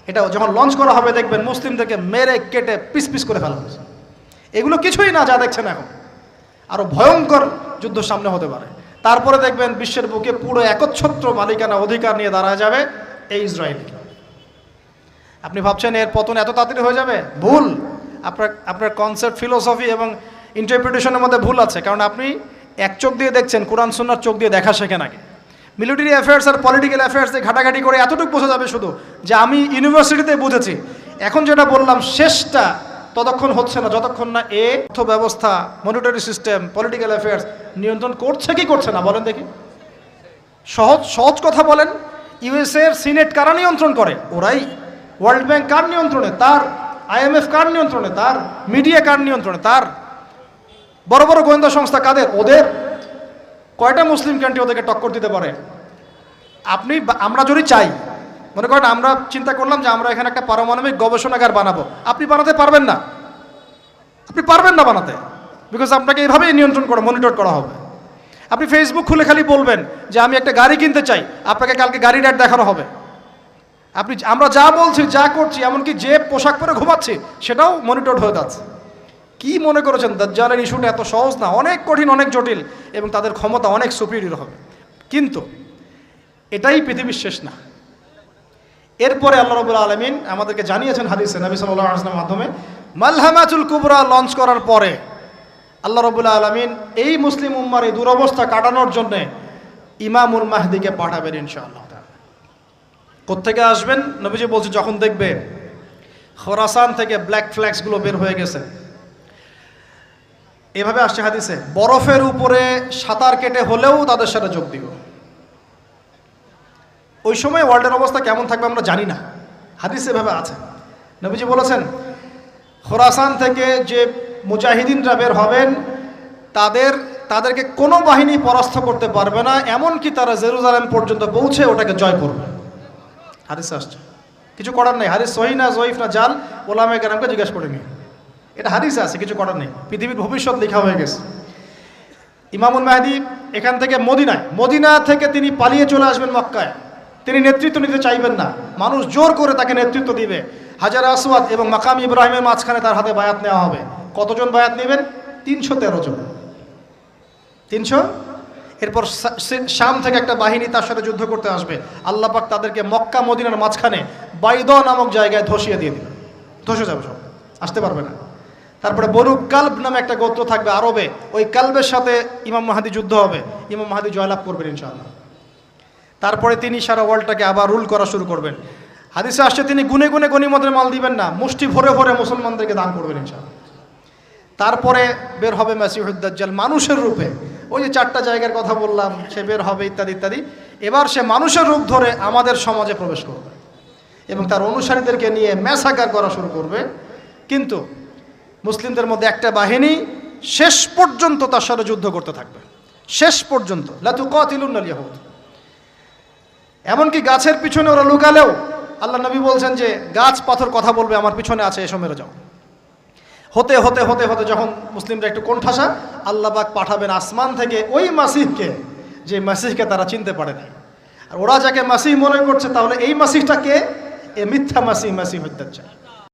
এটা যখন লঞ্চ করা হবে দেখবেন মুসলিমদেরকে মেরে কেটে পিস পিস করে ফেলা হয়েছে। এগুলো কিছুই না যা দেখছেন এখন, আরও ভয়ঙ্কর যুদ্ধ সামনে হতে পারে। তারপরে দেখবেন বিশ্বের বুকে পুরো একচ্ছত্র মালিকানা অধিকার নিয়ে দাঁড়ায় যাবে এই ইসরায়েল। আপনি ভাবছেন এর পতন এত তাড়াতাড়ি হয়ে যাবে? ভুল। আপনার কনসেপ্ট, ফিলোসফি এবং ইন্টারপ্রিটেশনের মধ্যে ভুল আছে। কারণ আপনি এক চোখ দিয়ে দেখছেন, কোরআন সুন্নাহর চোখ দিয়ে দেখা শেখেন আগে। মিলিটারি অ্যাফেয়ার্স আর পলিটিক্যাল অ্যাফেয়ার্স দিয়ে ঘাটাঘাটি করে এতটুকু বোঝা যাবে শুধু যে আমি ইউনিভার্সিটিতে বুঝেছি। এখন যেটা বললাম শেষটা ততক্ষণ হচ্ছে না যতক্ষণ না অর্থ ব্যবস্থা, মনিটারি সিস্টেম, পলিটিক্যাল অ্যাফেয়ার্স নিয়ন্ত্রণ করছে কি করছে না বলেন দেখি। সহজ কথা বলেন, ইউএসএ এর সিনেট কারা নিয়ন্ত্রণ করে? ওরাই। ওয়ার্ল্ড ব্যাংক কার নিয়ন্ত্রণে? তার। IMF কার নিয়ন্ত্রণে? তার। মিডিয়া কার নিয়ন্ত্রণে? তার। বড় বড় গোয়েন্দা সংস্থা কাদের? ওদের। কয়টা মুসলিম কান্ট্রি ওদেরকে টক্কর দিতে পারে? আমরা যদি চাই, মনে করেন আমরা চিন্তা করলাম যে আমরা এখানে একটা পারমাণবিক গবেষণাগার বানাবো, আপনি বানাতে পারবেন না। আপনি পারবেন না বানাতে, বিকজ আপনাকে এইভাবেই নিয়ন্ত্রণ করা, মনিটর করা হবে। আপনি ফেসবুক খুলে খালি বলবেন যে আমি একটা গাড়ি কিনতে চাই, আপনাকে কালকে গাড়ির অ্যাড দেখানো হবে। আমরা যা বলছি, যা করছি, এমনকি যে পোশাক পরে ঘুমাচ্ছি সেটাও মনিটর হয়ে যাচ্ছে। কি মনে করেছেন দাজ্জালের ইস্যুটা এত সহজ না? অনেক কঠিন, অনেক জটিল, এবং তাদের ক্ষমতা অনেক সুপিরিয়র হবে। কিন্তু এটাই পৃথিবীর শেষ না। এরপরে আল্লাহ রাব্বুল আলামিন আমাদেরকে জানিয়েছেন হাদিসে, নবী সাল্লাল্লাহু আলাইহি ওয়াসাল্লামের মাধ্যমে, মালহামাতুল কুবরা লঞ্চ করার পরে আল্লাহ রাব্বুল আলামিন এই মুসলিম উম্মার এই দুরবস্থা কাটানোর জন্য ইমামুল মাহদিকে পাঠাবেন ইনশাআল্লাহ। কোত্থেকে আসবেন? নবীজি বলছে যখন দেখবে খোরাসান থেকে ব্ল্যাক ফ্ল্যাগসগুলো বের হয়ে গেছে। এভাবে আসছে হাদিসে, বরফের উপরে সাঁতার কেটে হলেও তাদের সাথে যোগ দিব। ওই সময় ওয়ার্ল্ডের অবস্থা কেমন থাকবে আমরা জানি না, হাদিসে এভাবে আছে। নবীজি বলেছেন খোরাসান থেকে যে মুজাহিদিনরা বের হবেন তাদেরকে কোনো বাহিনী পরাস্ত করতে পারবে না, এমনকি তারা জেরুজালেম পর্যন্ত পৌঁছে ওটাকে জয় করবে। হাদিসে আসছে, কিছু করার নেই। হাদিস সহিহ না জয়ীফ না জাল, ওলামায়ে কেরামকে জিজ্ঞাসা করে নিন। এটা হাদিসে আছে, কিছু করার নেই। পৃথিবীর ভবিষ্যৎ লেখা হয়ে গেছে। ইমামুল মাহদি এখান থেকে মদিনা থেকে তিনি পালিয়ে চলে আসবেন মক্কায়। তিনি নেতৃত্ব নিতে চাইবেন না, মানুষ জোর করে তাকে নেতৃত্ব দিবে। হাজার আসওয়াদ এবং মাকাম ইব্রাহিমের মাঝখানে তার হাতে বায়াত নেওয়া হবে। কতজন বায়াত নেবেন? 313 জন। 300। এরপর শাম থেকে একটা বাহিনী তার সাথে যুদ্ধ করতে আসবে। আল্লাহ পাক তাদেরকে মক্কা মদিনার মাঝখানে বাইদা নামক জায়গায় ধসিয়ে দিয়ে দিবে, ধসে যাবে, সব আসতে পারবে না। তারপরে বনু কালব নামে একটা গোত্র থাকবে আরবে, ওই কালবের সাথে ইমাম মাহাদি যুদ্ধ হবে, ইমাম মাহাদি জয়লাভ করবেন ইনশাআল্লাহ। তারপরে তিনি সারা ওয়ার্ল্ডটাকে আবার রুল করা শুরু করবেন। হাদিসে আসছে তিনি গুনে গুনে গনিমতের মাল দিবেন না, মুষ্টি ভরে ভরে মুসলমানদেরকে দান করবেন ইনশাআল্লাহ। তারপরে বের হবে মাসিহুদ দাজ্জাল মানুষের রূপে, ওই যে 4টা জায়গার কথা বললাম, সে বের হবে ইত্যাদি ইত্যাদি। এবার সে মানুষের রূপ ধরে আমাদের সমাজে প্রবেশ করবে এবং তার অনুসারীদেরকে নিয়ে ম্যাসাকার করা শুরু করবে। কিন্তু মুসলিমদের মধ্যে একটা বাহিনী শেষ পর্যন্ত তার সাথে যুদ্ধ করতে থাকবে, শেষ পর্যন্ত। লা তুকাতিলুনাল ইয়াহুদ, এমনকি গাছের পিছনে ওরা লুকালেও আল্লাহ নবী বলছেন যে গাছ পাথর কথা বলবে, আমার পিছনে আছে, এসো মেরে যাও। হতে হতে হতে হতে যখন মুসলিমরা একটু কোণঠাসা, আল্লাহ পাক পাঠাবেন আসমান থেকে ওই মাসিহকে, যে মাসিহকে তারা চিনতে পারে না। আর ওরা যাকে মাসিহ মনে করছে, তাহলে এই মাসিহটা কে? এ মিথ্যা মাসিহ, মাসিহুদ দাজ্জাল।